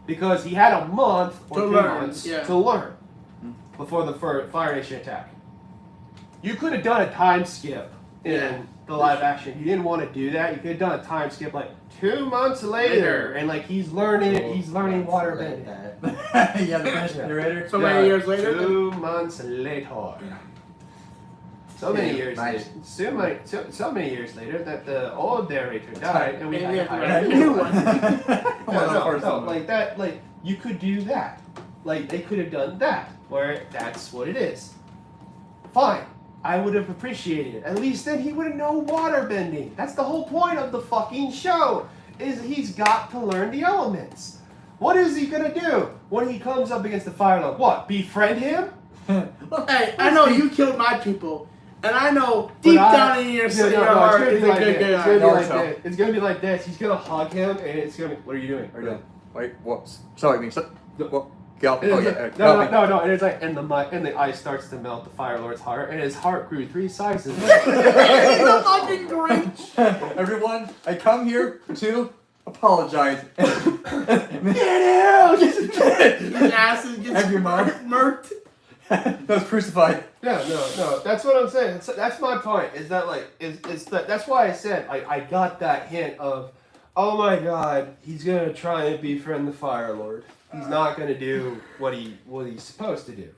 because he had a month or To 2 learn, months yeah. to learn before the Fire Nation attack. You could have done a time skip in the live action. You didn't want to do that. You could have done a time skip 2 months later, and he's learning waterbending. Yeah, the French narrator. So many years later. 2 months later. So many years later. So many years later that the old narrator died, and we had to hire a new one. You could do that. They could have done that, where that's what it is. Fine. I would have appreciated it. At least then he would have known waterbending. That's the whole point of the fucking show, is he's got to learn the elements. What is he gonna do when he comes up against the Fire Lord? What, befriend him? Hey, I know you killed my people, and I know deep down in your heart is a good guy. It's gonna be like this. He's gonna hug him, and it's gonna be, what are you doing? Wait, what? Sorry, I mean, what? Get No. And it's and the ice starts to melt the Fire Lord's heart, and his heart grew 3 sizes. He's a fucking Grinch. Everyone, I come here to apologize. Get out! His ass is Have your mom murked. That was crucified. Yeah, no. That's what I'm saying. That's my point. Is that that's why I said I got that hint of, oh my God, he's gonna try and befriend the Fire Lord. He's not gonna do what he's supposed to do.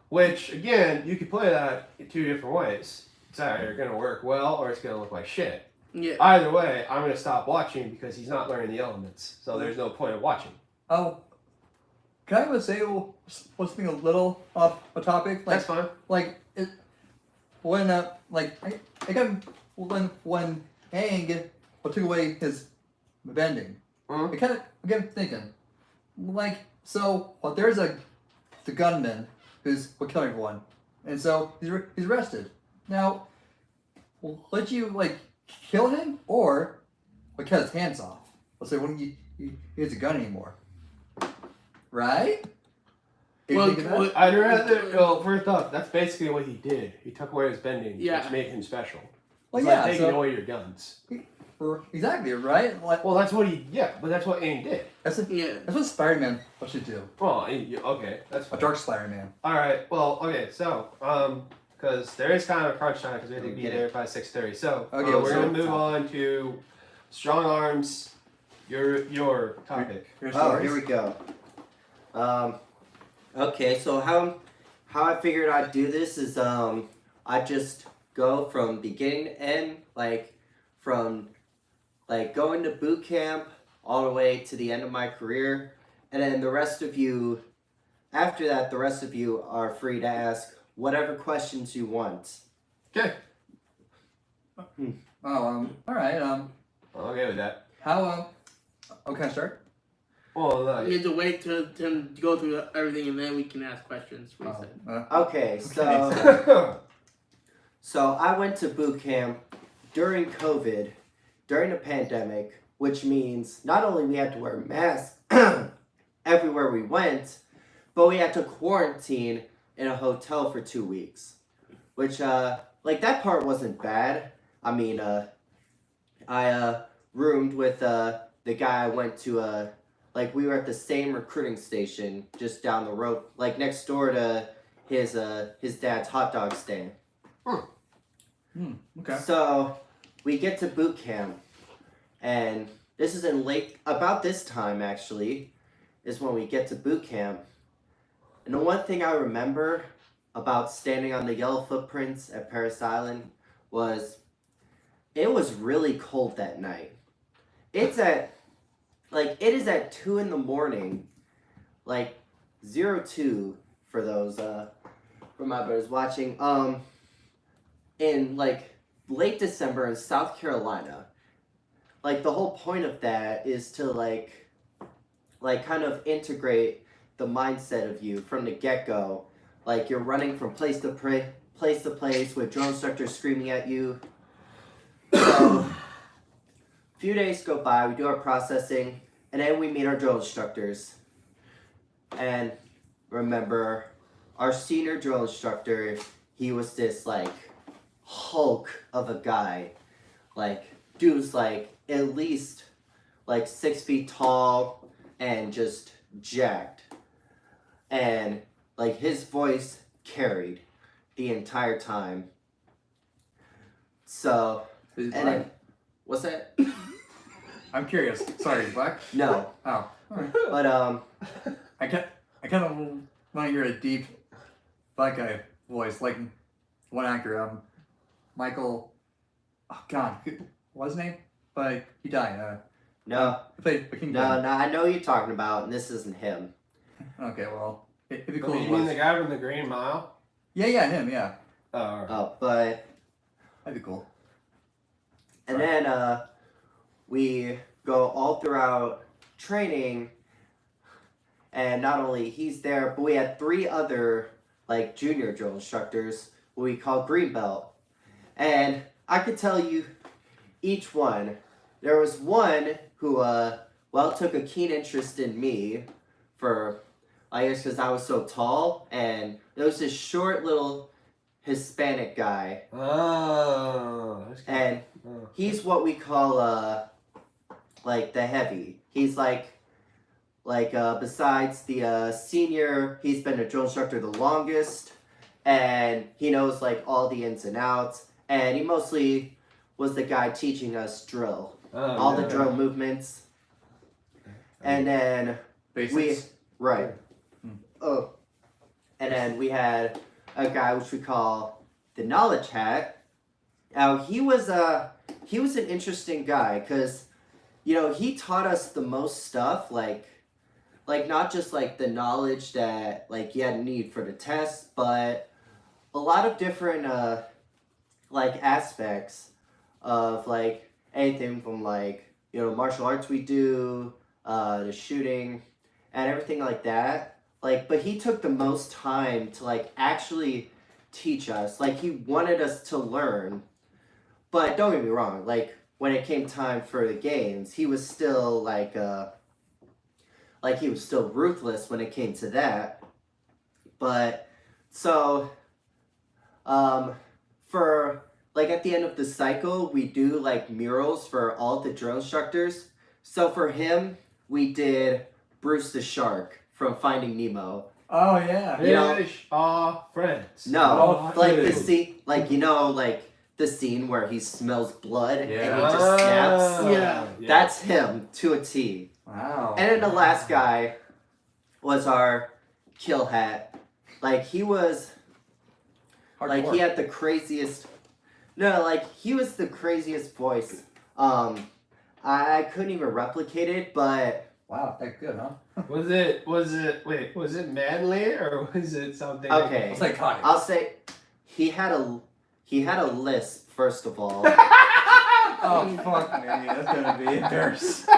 Which again, you could play that in 2 different ways. It's either gonna work well or it's gonna look like shit. Yeah. Either way, I'm gonna stop watching because he's not learning the elements. So there's no point of watching. Oh, can I say something a little off a topic? That's fine. When Aang took away his bending, Mhm. I kind of again thinking, there's the gunman who's killing everyone, and so he's arrested. Now, would you kill him or cut his hands off? Let's say when he has a gun anymore, right? I'd rather. Well, first off, that's basically what he did. He took away his bending, which made him special. Well, it's like taking away your guns. Exactly, right? Well, that's what but that's what Aang did. That's what Spider-Man should do. Well, okay, that's A fine. dark Spider-Man. All right. Well, okay. So, because there is kind of a crunch time because we have to be there by 6:30. So, we're gonna move on to strong arms. Your topic. Here we go. Okay, so how I figured I'd do this is I just go from beginning to end, from going to boot camp all the way to the end of my career, and then the rest of you are free to ask whatever questions you want. Okay. All right. I'm okay with that. Can I start? Well, We need to wait to go through everything and then we can ask questions. Okay, so I went to boot camp during COVID, during the pandemic, which means not only we had to wear masks everywhere we went, but we had to quarantine in a hotel for 2 weeks, which that part wasn't bad. I mean, I roomed with the guy I went to. We were at the same recruiting station just down the road, next door to his dad's hot dog stand. Okay. So we get to boot camp, and this is about this time actually, is when we get to boot camp. And the one thing I remember about standing on the yellow footprints at Paris Island was it was really cold that night. It is at 2 a.m, 02 for those for my brothers watching. In late December in South Carolina. The whole point of that is to kind of integrate the mindset of you from the get-go. You're running from place to place with drone instructors screaming at you. So, a few days go by, we do our processing, and And then we meet our drill instructors. And remember, our senior drill instructor, he was this like Hulk of a guy. Like, dude's like at least like 6 feet tall and just jacked. And like his voice carried the entire time. So, Is he and black? then, what's that? I'm curious. Sorry, he's black? No, Oh. Alright. but I kind of want to hear a deep black guy voice, like one actor, Michael. Oh God, what's his name? But he died. no, He played the King. no, I know who you're talking about, and this isn't him. Okay, well, it'd be Oh, cool. if you it mean was. the guy from the Green Mile? Yeah, him. Yeah, Oh, all right. Oh, but that'd be cool. and then we go all throughout training, and not only he's there, but we had 3 other like junior drill instructors, what we call green belt, and I could tell you each one. There was one who took a keen interest in me for, I guess, because I was so tall, and there was this short little Hispanic guy, Oh, that's good. and Oh. he's what we call like the heavy. He's like besides the senior, he's been a drill instructor the longest, and he knows like all the ins and outs, and he mostly was the guy teaching us drill, all the drill movements, and then Basics. right. Hmm. Oh, and then we had a guy which we call the knowledge hat. Now he was an interesting guy because, you know, he taught us the most stuff, like not just like the knowledge that like you had need for the test, but a lot of different like aspects of like anything from like, you know, martial arts we do, the shooting and everything like that. Like, but he took the most time to like actually teach us. Like, he wanted us to learn. But don't get me wrong, like when it came time for the games, he was still like he was still ruthless when it came to that. But so for like at the end of the cycle, we do like murals for all the drill instructors. So for him, we did Bruce the Shark from Finding Nemo. Oh yeah. You know- Fish are friends. No, Oh, like the dude. scene, like, you know, like the scene where he smells blood and he Yeah. just snaps. Yeah. That's him to a T. Wow. And then the last guy was our kill hat. Like, he was like, he had the craziest. No, like, he was the craziest voice. I couldn't even replicate it, but Wow, that's good, huh? Was it manly or was it something? okay. It's psychotic. I'll say he had a lisp, first of all. Oh fuck me, that's gonna be embarrassing.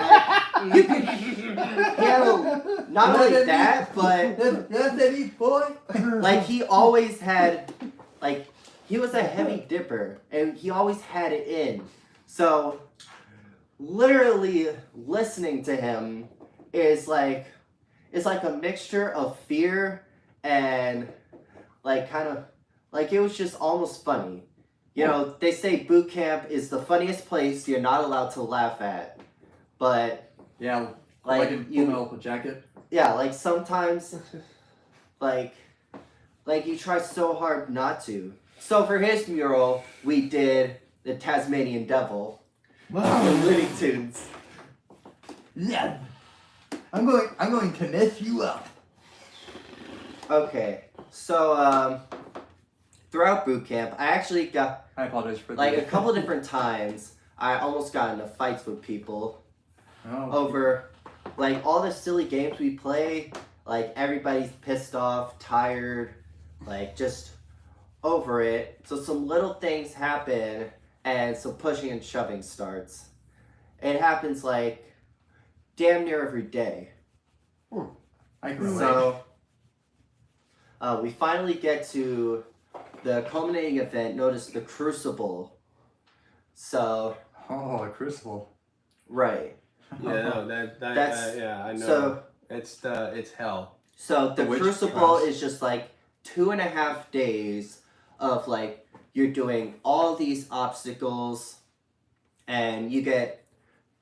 You could, he had not only that, but That's Eddie boy. like he always had, like, he was a heavy dipper and he always had it in. So literally listening to him is like, it's like a mixture of fear and like kind of like, it was just almost funny. You know, they say boot camp is the funniest place you're not allowed to laugh at, but Yeah, like in you, Full Metal Jacket. yeah, like sometimes, like you try so hard not to. So for his mural, we did the Tasmanian Devil from Looney Tunes. Yeah. I'm going to mess you up. Okay, so throughout boot camp, I actually got I apologize for like the a couple different times. I almost got into fights with people Oh. over like all the silly games we play. Like everybody's pissed off, tired, like just over it. So some little things happen and some pushing and shoving starts. It happens like damn near every day. I can relate. So we finally get to the culminating event known as the Crucible. So Oh, a crucible. right. Yeah, no, That's- yeah, I know. So It's hell. So the The witch Crucible trials. is just like 2.5 days of like you're doing all these obstacles, and you get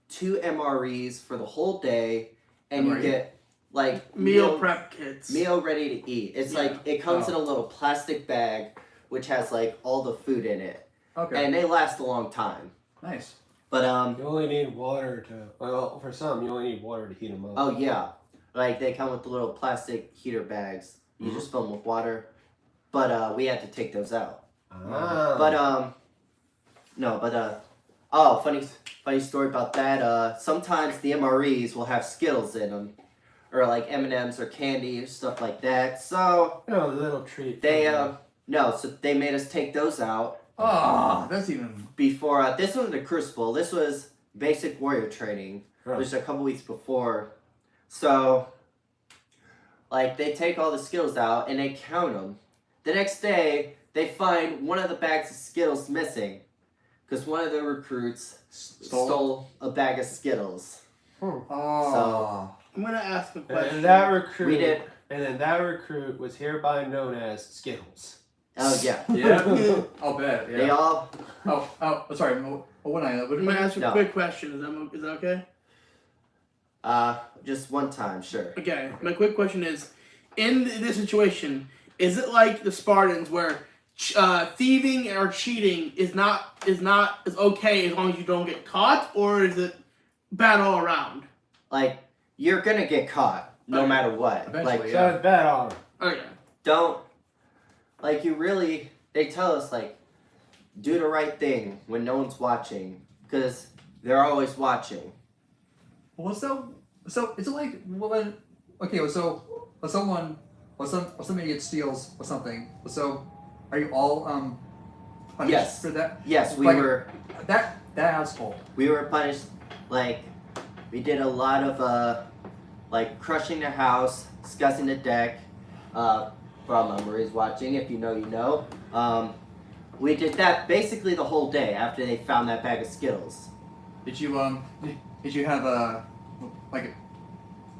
2 MREs for the whole day, and you MRE? get like Meal prep kits. meal ready to eat. It's Yeah. like it comes Oh. in a little plastic bag which has like all the food in it, Okay. and they last a long time. Nice. But You only need water to. Well, for some, you only need water to heat them up. oh yeah, like they come with the little plastic heater bags. You just fill them with water. But we had to take those out. Ah. But no, but oh, funny story about that. Sometimes the MREs will have Skittles in them, or like M&Ms or candy or stuff like that. So a little treat. they so they made us take those out Oh, that's even. before. This wasn't the Crucible. This was basic warrior training, Right. which was a couple weeks before. So like they take all the Skittles out and they count them. The next day, they find one of the bags of Skittles missing because one of the recruits stole a bag of Skittles. Oh. I'm gonna ask a question. And that recruit. We did. And then that recruit was hereby known as Skittles. Oh yeah, Yeah. I'll bet. Yeah. they all. Oh, sorry. What I I'm gonna ask you a No. quick question. Is that okay? Just one time, sure. Okay. My quick question is, in this situation, is it like the Spartans where thieving or cheating is okay as long as you don't get caught, or is it bad all around? Like you're gonna get caught no Okay. matter what. Eventually, Like yeah. So bad on him. Okay. don't. Like you really. They tell us like, do the right thing when no one's watching because they're always watching. Well, so is it like when? Okay, so when some idiot steals or something. So are you all punished Yes. for that? Yes, we Like- were. That asshole. We were punished, like, we did a lot of, like, crushing the house, scuzzing the deck, from Marie's watching, if you know, you know. We did that basically the whole day after they found that bag of Skittles. Did you have like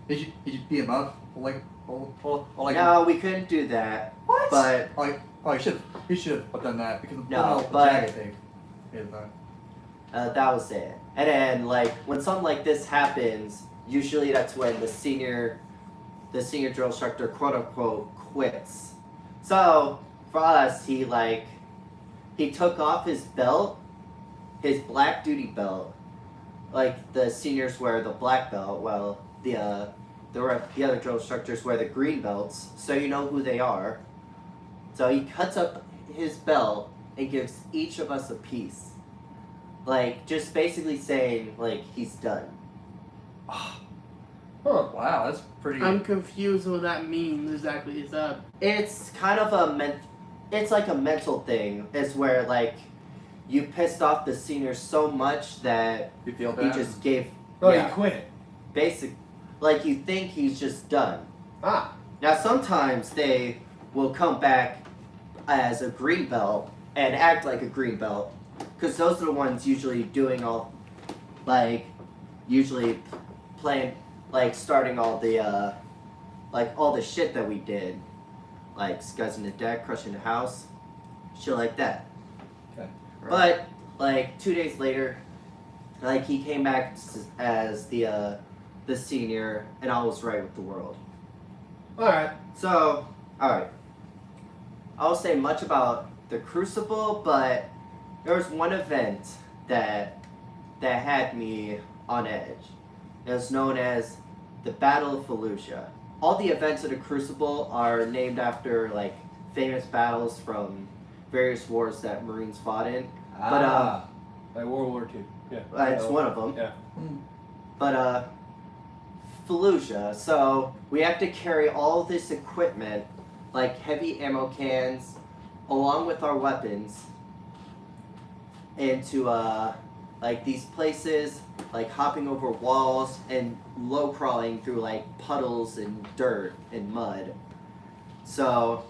did you beat him up like or like No, we couldn't do that, what? but, you should have done that because No, the but- jacket thing. that was it. And then, like, when something like this happens, usually that's when the senior drill instructor, quote-unquote, quits. So, for us, he took off his belt, his black duty belt. Like, the seniors wear the black belt, well, the other drill instructors wear the green belts, so you know who they are. So he cuts up his belt and gives each of us a piece. Like, just basically saying, like, he's done. Huh. Wow, that's pretty. I'm confused what that means exactly. Is that It's kind of it's like a mental thing. It's where, like, you pissed off the seniors so much that you feel he bad. just gave, Oh, yeah, you quit. basic, like, you think he's just done. Ah. Now, sometimes they will come back as a green belt and act like a green belt, because those are the ones usually doing all, like, usually playing, like, starting all the, like, all the shit that we did, like, scuzzing the deck, crushing the house, shit like that. Okay. But, like, 2 days later, like, he came back as the senior, and all was right with the world. Alright. So, alright. I won't say much about the Crucible, but there was one event that had me on edge. It was known as the Battle of Fallujah. All the events of the Crucible are named after, like, famous battles from various wars that Marines fought in. Like World War II. Yeah. It's one of them. Yeah. But, Fallujah. So, we have to carry all this equipment, like heavy ammo cans, along with our weapons, into, like, these places, like hopping over walls and low crawling through, like, puddles and dirt and mud. So,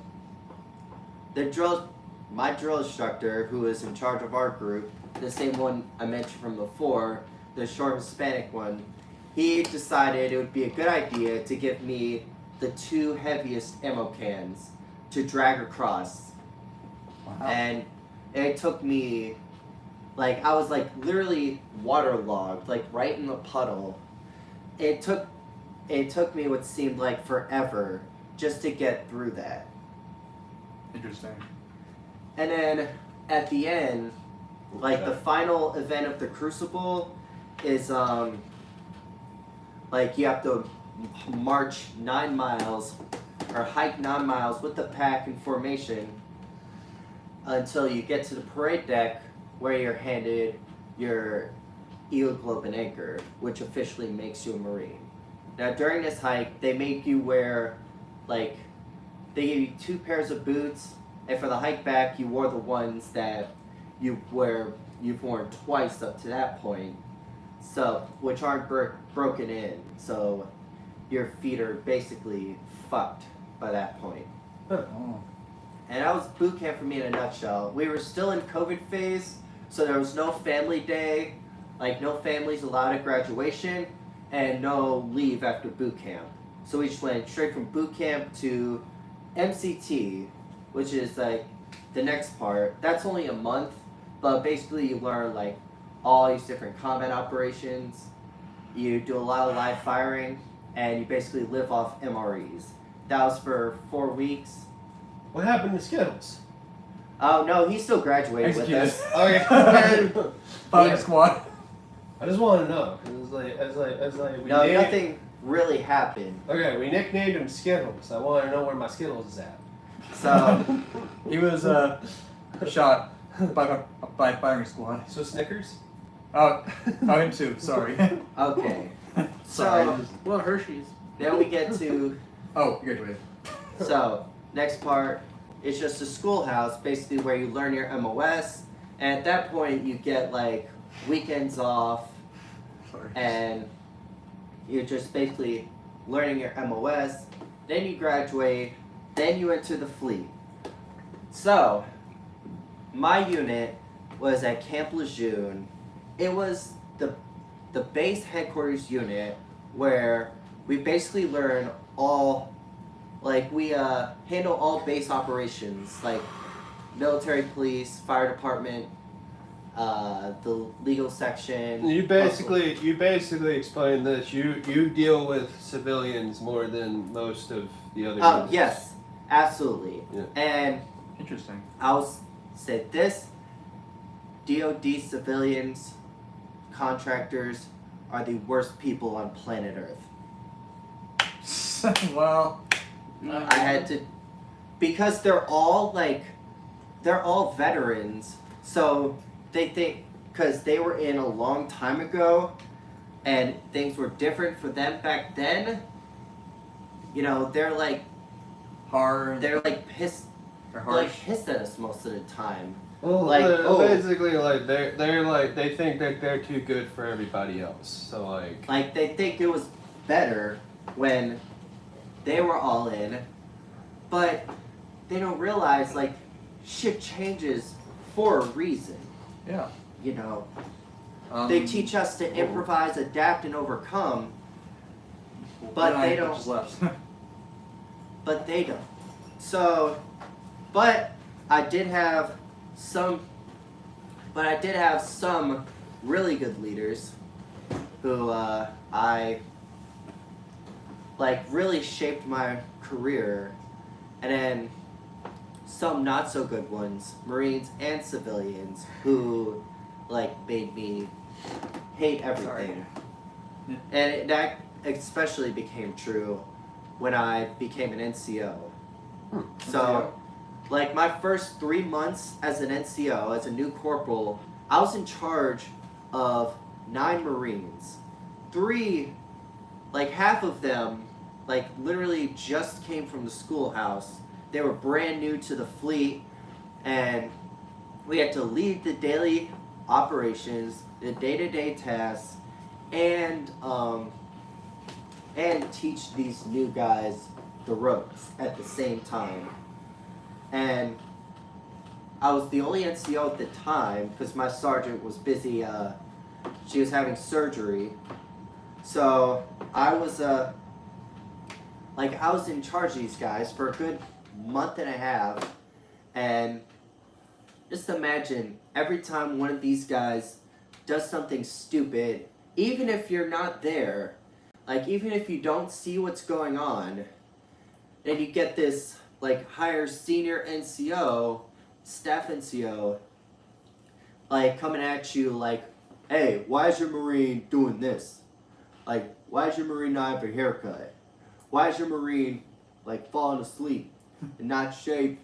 my drill instructor, who is in charge of our group, the same one I mentioned from before, the short Hispanic one, he decided it would be a good idea to give me the 2 heaviest ammo cans to drag across. Wow. And it took me, like, I was like literally waterlogged, like right in the puddle. It took me what seemed like forever just to get through that. Interesting. And then at the end, like the final event of the Crucible is like you have to march 9 miles or hike 9 miles with the pack in formation until you get to the parade deck where you're handed your hemoglobin anchor, which officially makes you a Marine. Now during this hike, they make you wear, like, they give you 2 pairs of boots, and for the hike back, you wore the ones that you've worn twice up to that point, so which aren't broken in, so your feet are basically fucked by that point. Oh. And that was boot camp for me in a nutshell. We were still in COVID phase, so there was no family day, like no families allowed at graduation, and no leave after boot camp. So we just went straight from boot camp to MCT, which is like the next part. That's only a month, but basically you learn like all these different combat operations. You do a lot of live firing, and you basically live off MREs. That was for 4 weeks. What happened to Skittles? Oh no, he still graduated with us. Okay. Firing Yeah. squad. I just want to know, because we No, named, nothing really happened. Okay, we nicknamed him Skittles. I want to know where my Skittles is at. So He was shot by firing squad. So Snickers? Oh, him too. Sorry. okay. Sorry. So Well, Hershey's. then we get to Oh, you graduated. so next part is just a schoolhouse, basically where you learn your MOS, and at that point you get like weekends off, Sorry. and you're just basically learning your MOS. Then you graduate. Then you enter the fleet. So my unit was at Camp Lejeune. It was the base headquarters unit where we basically learn all, like we handle all base operations like military, police, fire department, the legal section. You basically explained this. You deal with civilians more than most of the other units. Yes, absolutely. Yeah. And Interesting. I'll say this: DoD civilians, contractors are the worst people on planet Earth. Well, I had to, because they're all veterans, so they think, because they were in a long time ago and things were different for them back then, you know, they're like hard. pissed, They're they're like harsh. pissed at us most of the time. Well, Like, basically, like they're like they think that they're too good for everybody else. So like, Like they think it was better when they were all in, but they don't realize like shit changes for a reason. Yeah. You know, they teach us to improvise, adapt, and overcome, but when I they don't. Just left. But they don't. So, but I did have some really good leaders who I like really shaped my career, and then some not so good ones, Marines and civilians, who like made me hate everything. Yeah. And that especially became true when I became an NCO. So, like my first 3 months as an NCO, as a new corporal, I was in charge of 9 Marines. 3, like half of them, like literally just came from the schoolhouse. They were brand new to the fleet, and we had to lead the daily operations, the day-to-day tasks, and teach these new guys the ropes at the same time. And I was the only NCO at the time because my sergeant was busy. She was having surgery, So I was I was in charge of these guys for a good month and a half, and just imagine every time one of these guys does something stupid, even if you're not there, like even if you don't see what's going on, then you get this like higher senior NCO, staff NCO, like coming at you like, hey, why is your Marine doing this? Like, why is your Marine not have a haircut? Why is your Marine like falling asleep and not shaved?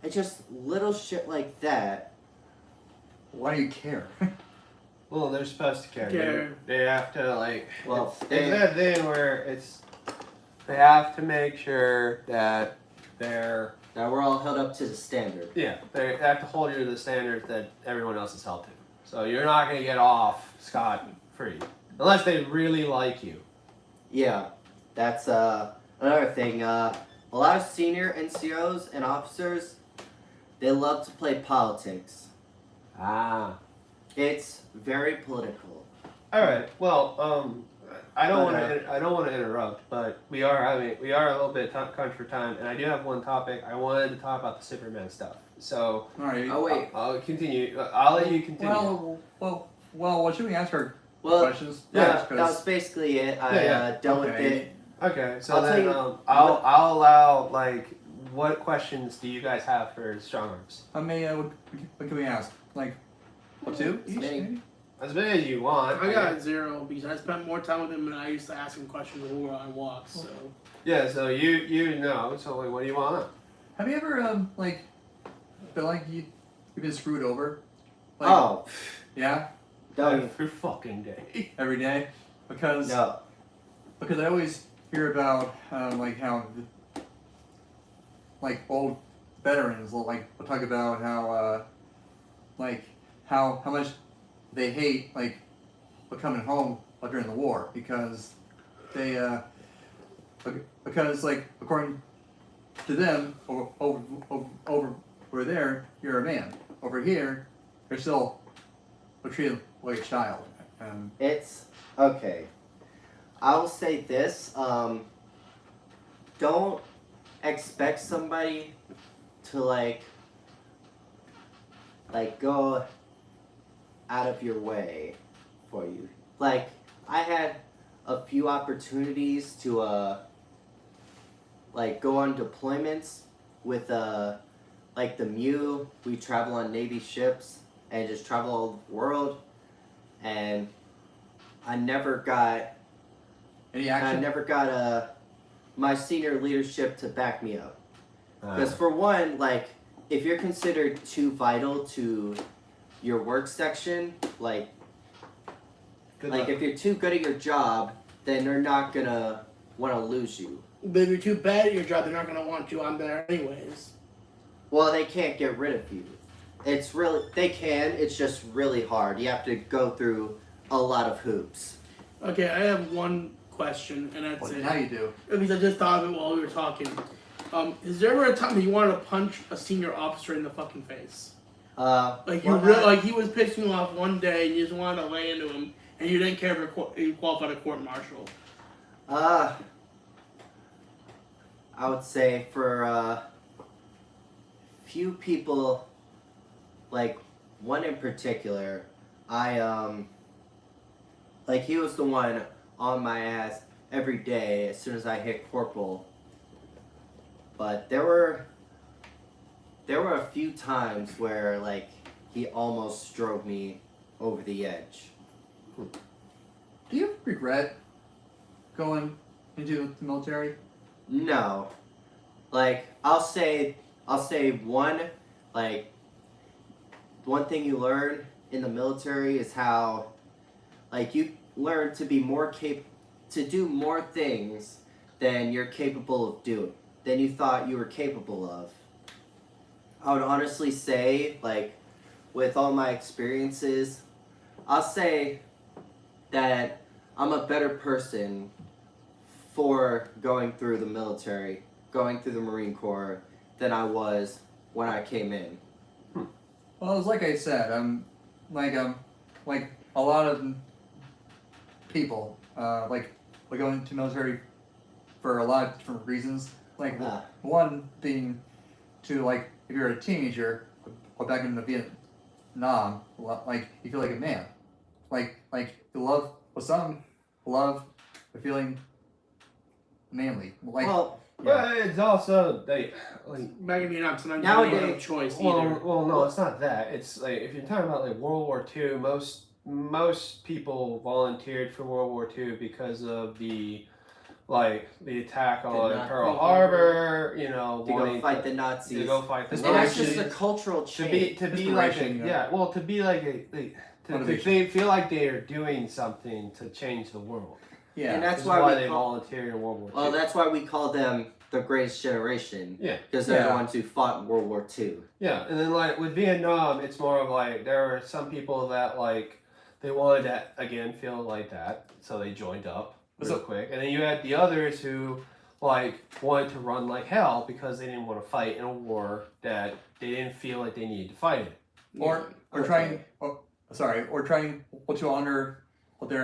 It's just little shit like that. Why do you care? Well, they're supposed to care. Care. They have to like. Well, it's that thing where they have to make sure that they're. Now we're all held up to the standard. Yeah, they have to hold you to the standards that everyone else is held to. So you're not gonna get off scot free unless they really like you. Yeah, that's another thing. A lot of senior NCOs and officers, they love to play politics. Ah. It's very political. All right. Well, I don't want to interrupt, but we are a little bit crunch for time, and I do have one topic. I wanted to talk about the Superman stuff. So. All right. Oh wait. I'll continue. I'll let you continue. Well. What should we answer? Well, Questions? that was basically it. I dealt with it. Okay. So I'll then tell you- I'll allow like what questions do you guys have for strong arms? How many? What can we ask? Like, what, 2 each? many. Maybe? As many as you want. I got 0 because I spent more time with him than I used to ask him questions when we were on walks. So Yeah. So you know. So like, what do you want? Have you ever like feel like you've been screwed over? Like, Oh, yeah, don't. Every fucking day. every day, because No. I always hear about like how like old veterans like will talk about how like how much they hate like coming home during the war because they because like according to them over there you're a man, over here you're still treated like a child. It's okay. I will say this. Don't expect somebody to like go out of your way for you. Like I had a few opportunities to like go on deployments with like the MEU. We travel on Navy ships and just travel all the world, and I never got Any action? my senior leadership to back me up. Because for one, like if you're considered too vital to your work section, like Good like luck. if you're too good at your job, then they're not gonna want to lose you. but if you're too bad at your job, they're not gonna want you on there anyways. Well, they can't get rid of you. It's really they can. It's just really hard. You have to go through a lot of hoops. Okay, I have one question, and that's Well, it. now you do. Because I just thought of it while we were talking. Is there ever a time that you wanted to punch a senior officer in the fucking face? Like you well, like he was pissing you off one day, and you just wanted to lay into him, and you didn't care if you qualified a court martial. I would say for few people, like one in particular, I like he was the one on my ass every day as soon as I hit corporal. But there were a few times where like he almost drove me over the edge. Do you regret going into the military? No. Like I'll say one thing you learn in the military is how like you learn to be to do more things than you're capable of doing, than you thought you were capable of. I would honestly say, like, with all my experiences, I'll say that I'm a better person for going through the military, going through the Marine Corps, than I was when I came in. Well, it's like I said, like a lot of people like going to military for a lot of different reasons. Like Ah. one being to like if you're a teenager, or back in the Vietnam, like you feel like a man, like you love the feeling manly. Like Well, But it's also like Back in Vietnam, sometimes you don't have Nowadays- a choice either. well, no, it's not that. It's like if you're talking about like World War II, most people volunteered for World War II because of the attack on Nazi- Pearl Harbor. You know, to go wanting fight the Nazis. to go fight the And and that's Nazis. just a cultural to change. be like a, Inspiration, you know. yeah, well, to be like to Motivation. they feel like they are doing something to change the world. yeah, And that's This is why why we they call, volunteered in World War II. well, that's why we call them the greatest generation. Yeah. Because they're the Yeah. ones who fought in World War II. Yeah, and then like with Vietnam, it's more of like there are some people that like they wanted to again feel like that, so they joined up real So- quick, and then you had the others who like wanted to run like hell because they didn't want to fight in a war that they didn't feel like they needed to fight in. or Okay. trying. Or trying to honor their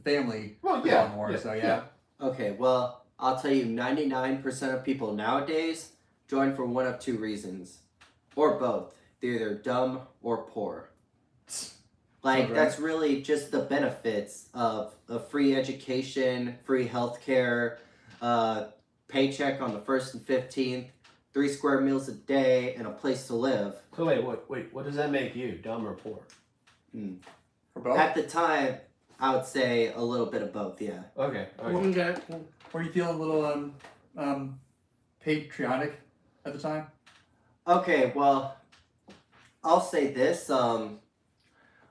family. Well, who yeah, fought in war. yeah, So yeah. Okay, well, I'll tell you 99% of people nowadays join for one of two reasons. Or both. They're either dumb or poor. Like, Sounds that's really just the benefits of a free education, free healthcare, paycheck on the 1st and 15th, 3 square meals a day, and a place to live. So wait, what does that make you, dumb or poor? For both. At the time, I would say a little bit of both, yeah. Okay, okay. Okay. Were you feeling a little patriotic at the time? Okay, well, I'll say this.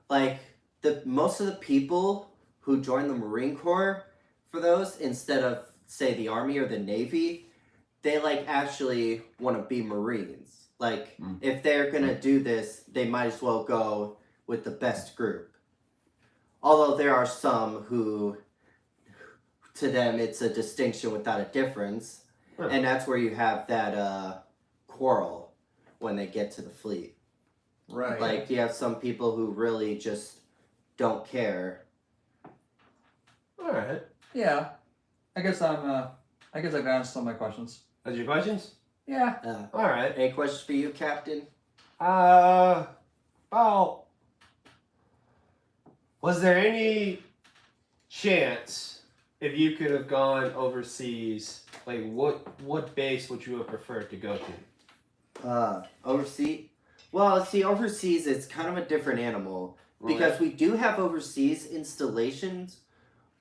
Like the most of the people who join the Marine Corps for those instead of say the Army or the Navy, they like actually want to be Marines. Like if they're gonna do this, they might as well go with the best group. Although there are some who, to them, it's a distinction without a difference, Huh. and that's where you have that quarrel when they get to the fleet. Right. Like you have some people who really just don't care. All right. Yeah. I guess I've answered some of my questions. Those your questions? Yeah. All right. Any questions for you, Captain? Well, was there any chance if you could have gone overseas, like what base would you have preferred to go to? Overseas? Well, see, overseas it's kind of a different animal because we do have overseas installations,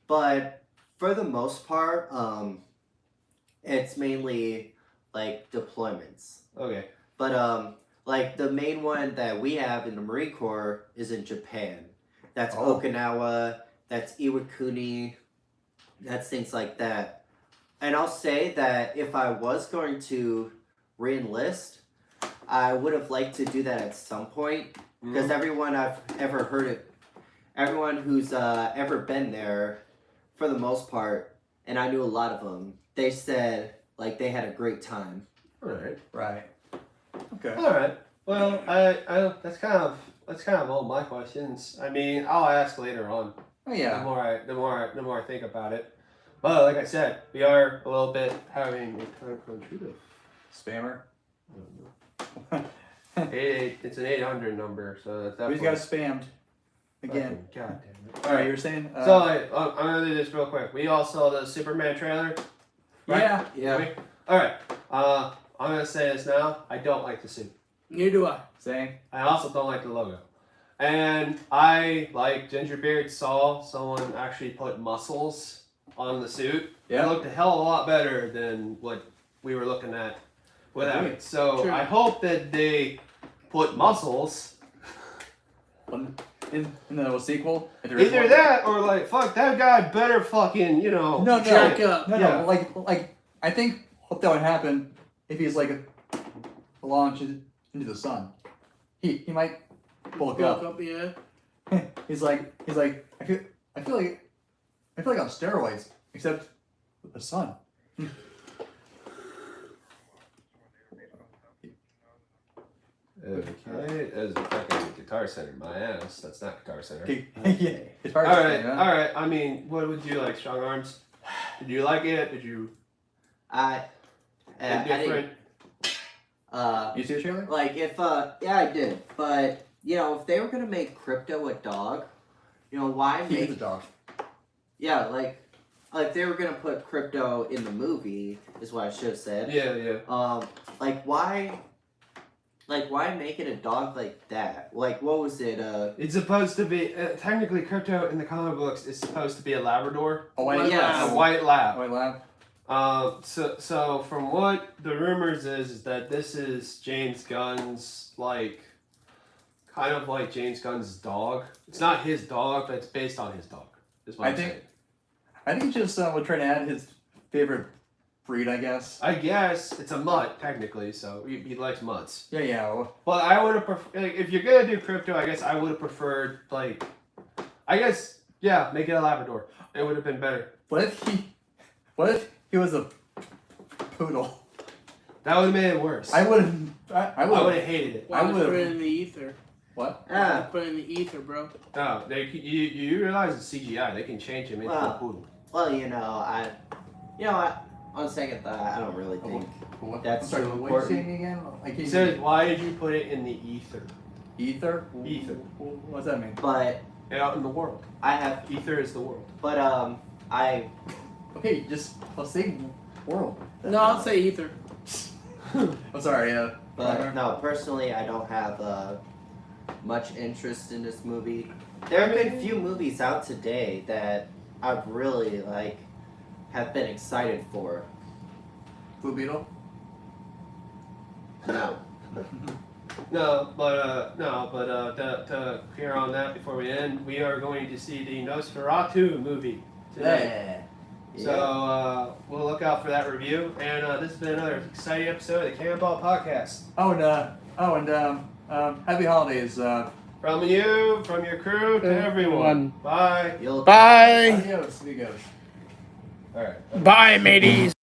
but for the most part, it's mainly like deployments. Okay. But like the main one that we have in the Marine Corps is in Japan. That's Oh. Okinawa. That's Iwakuni. That's things like that. And I'll say that if I was going to re-enlist, I would have liked to do that at some point because everyone I've ever heard it, everyone who's ever been there, for the most part, and I knew a lot of them, they said like they had a great time. All right. Right. Okay. All right. Well, I that's kind of all my questions. I mean, I'll ask later on. Oh yeah. The more I think about it. But like I said, we are a little bit having a time crunch. Who the Spammer. It's an 800 number, so that's We definitely. just got spammed again. God damn it. All right, you were saying. So I'm gonna do this real quick. We all saw the Superman trailer. right? Yeah. Yeah. All right. I'm gonna say this now. I don't like the suit. Neither do I. Saying. I also don't like the logo. And I, like Gingerbeard, saw someone actually put muscles on the suit. Yeah. It looked a hell of a lot better than what we were looking at without Agreed. it. So True. I hope that they put muscles. In the sequel. If there is Either one. that or like, fuck, that guy better fucking, No, Jack up. No, Yeah. no. Like I think what that would happen if he's like launched into the sun. He might bulk Woke up. up, yeah. He's like I feel like on steroids except with the sun. Okay, as a fucking Guitar Center. My ass. That's not Guitar Center. Okay. Yeah. It's hard All to right, say, huh? all right. I mean, what would you like? Strong Arms? Did you like it? Did you? I Indifferent? You see the trailer? like if yeah I did, but you know if they were gonna make Crypto a dog, you know why He is a make dog. yeah like they were gonna put Crypto in the movie is what I should have said. Yeah, yeah. Like why make it a dog like that? Like what was it? It's supposed to be technically Crypto in the comic books is supposed to be a Labrador, Oh, wait, yeah. a white lab. White lab. So from what the rumors is that this is James Gunn's kind of like James Gunn's dog. It's not his dog, but it's based on his dog. Is what I'm saying. I think just we're trying to add his favorite breed, I guess. I guess it's a mutt technically, so he likes mutts. Yeah, yeah. Well, But I would have if you're gonna do Crypto, I guess I would have preferred make it a Labrador. It would have been better. what if he was a poodle? That would have made it worse. I would have hated it. Why I would would've- put it in the ether? What? Yeah. Put it in the ether, bro. No, you realize it's CGI. They can change him into a Wow. poodle. Well, on second thought, I don't really think What? That's I'm sorry, too what are you important. saying again? Like He says, "Why did you put it in the ether? ether? Ether. What does that mean? but Out in the world. I have Ether is the world." but I Okay, let's say world. No, I'll say ether. I'm sorry. but no personally I don't have much interest in this movie. There have been few movies out today that I've really have been excited for. Blue Beetle. No. To clear on that before we end, we are going to see the Nosferatu movie today. Yeah. So we'll look out for that review. And this has been another exciting episode of the Cannonball Podcast. Happy holidays. From you, from your crew, to everyone. Bye. You'll Bye. Adios, amigos. All right. Bye, mateys.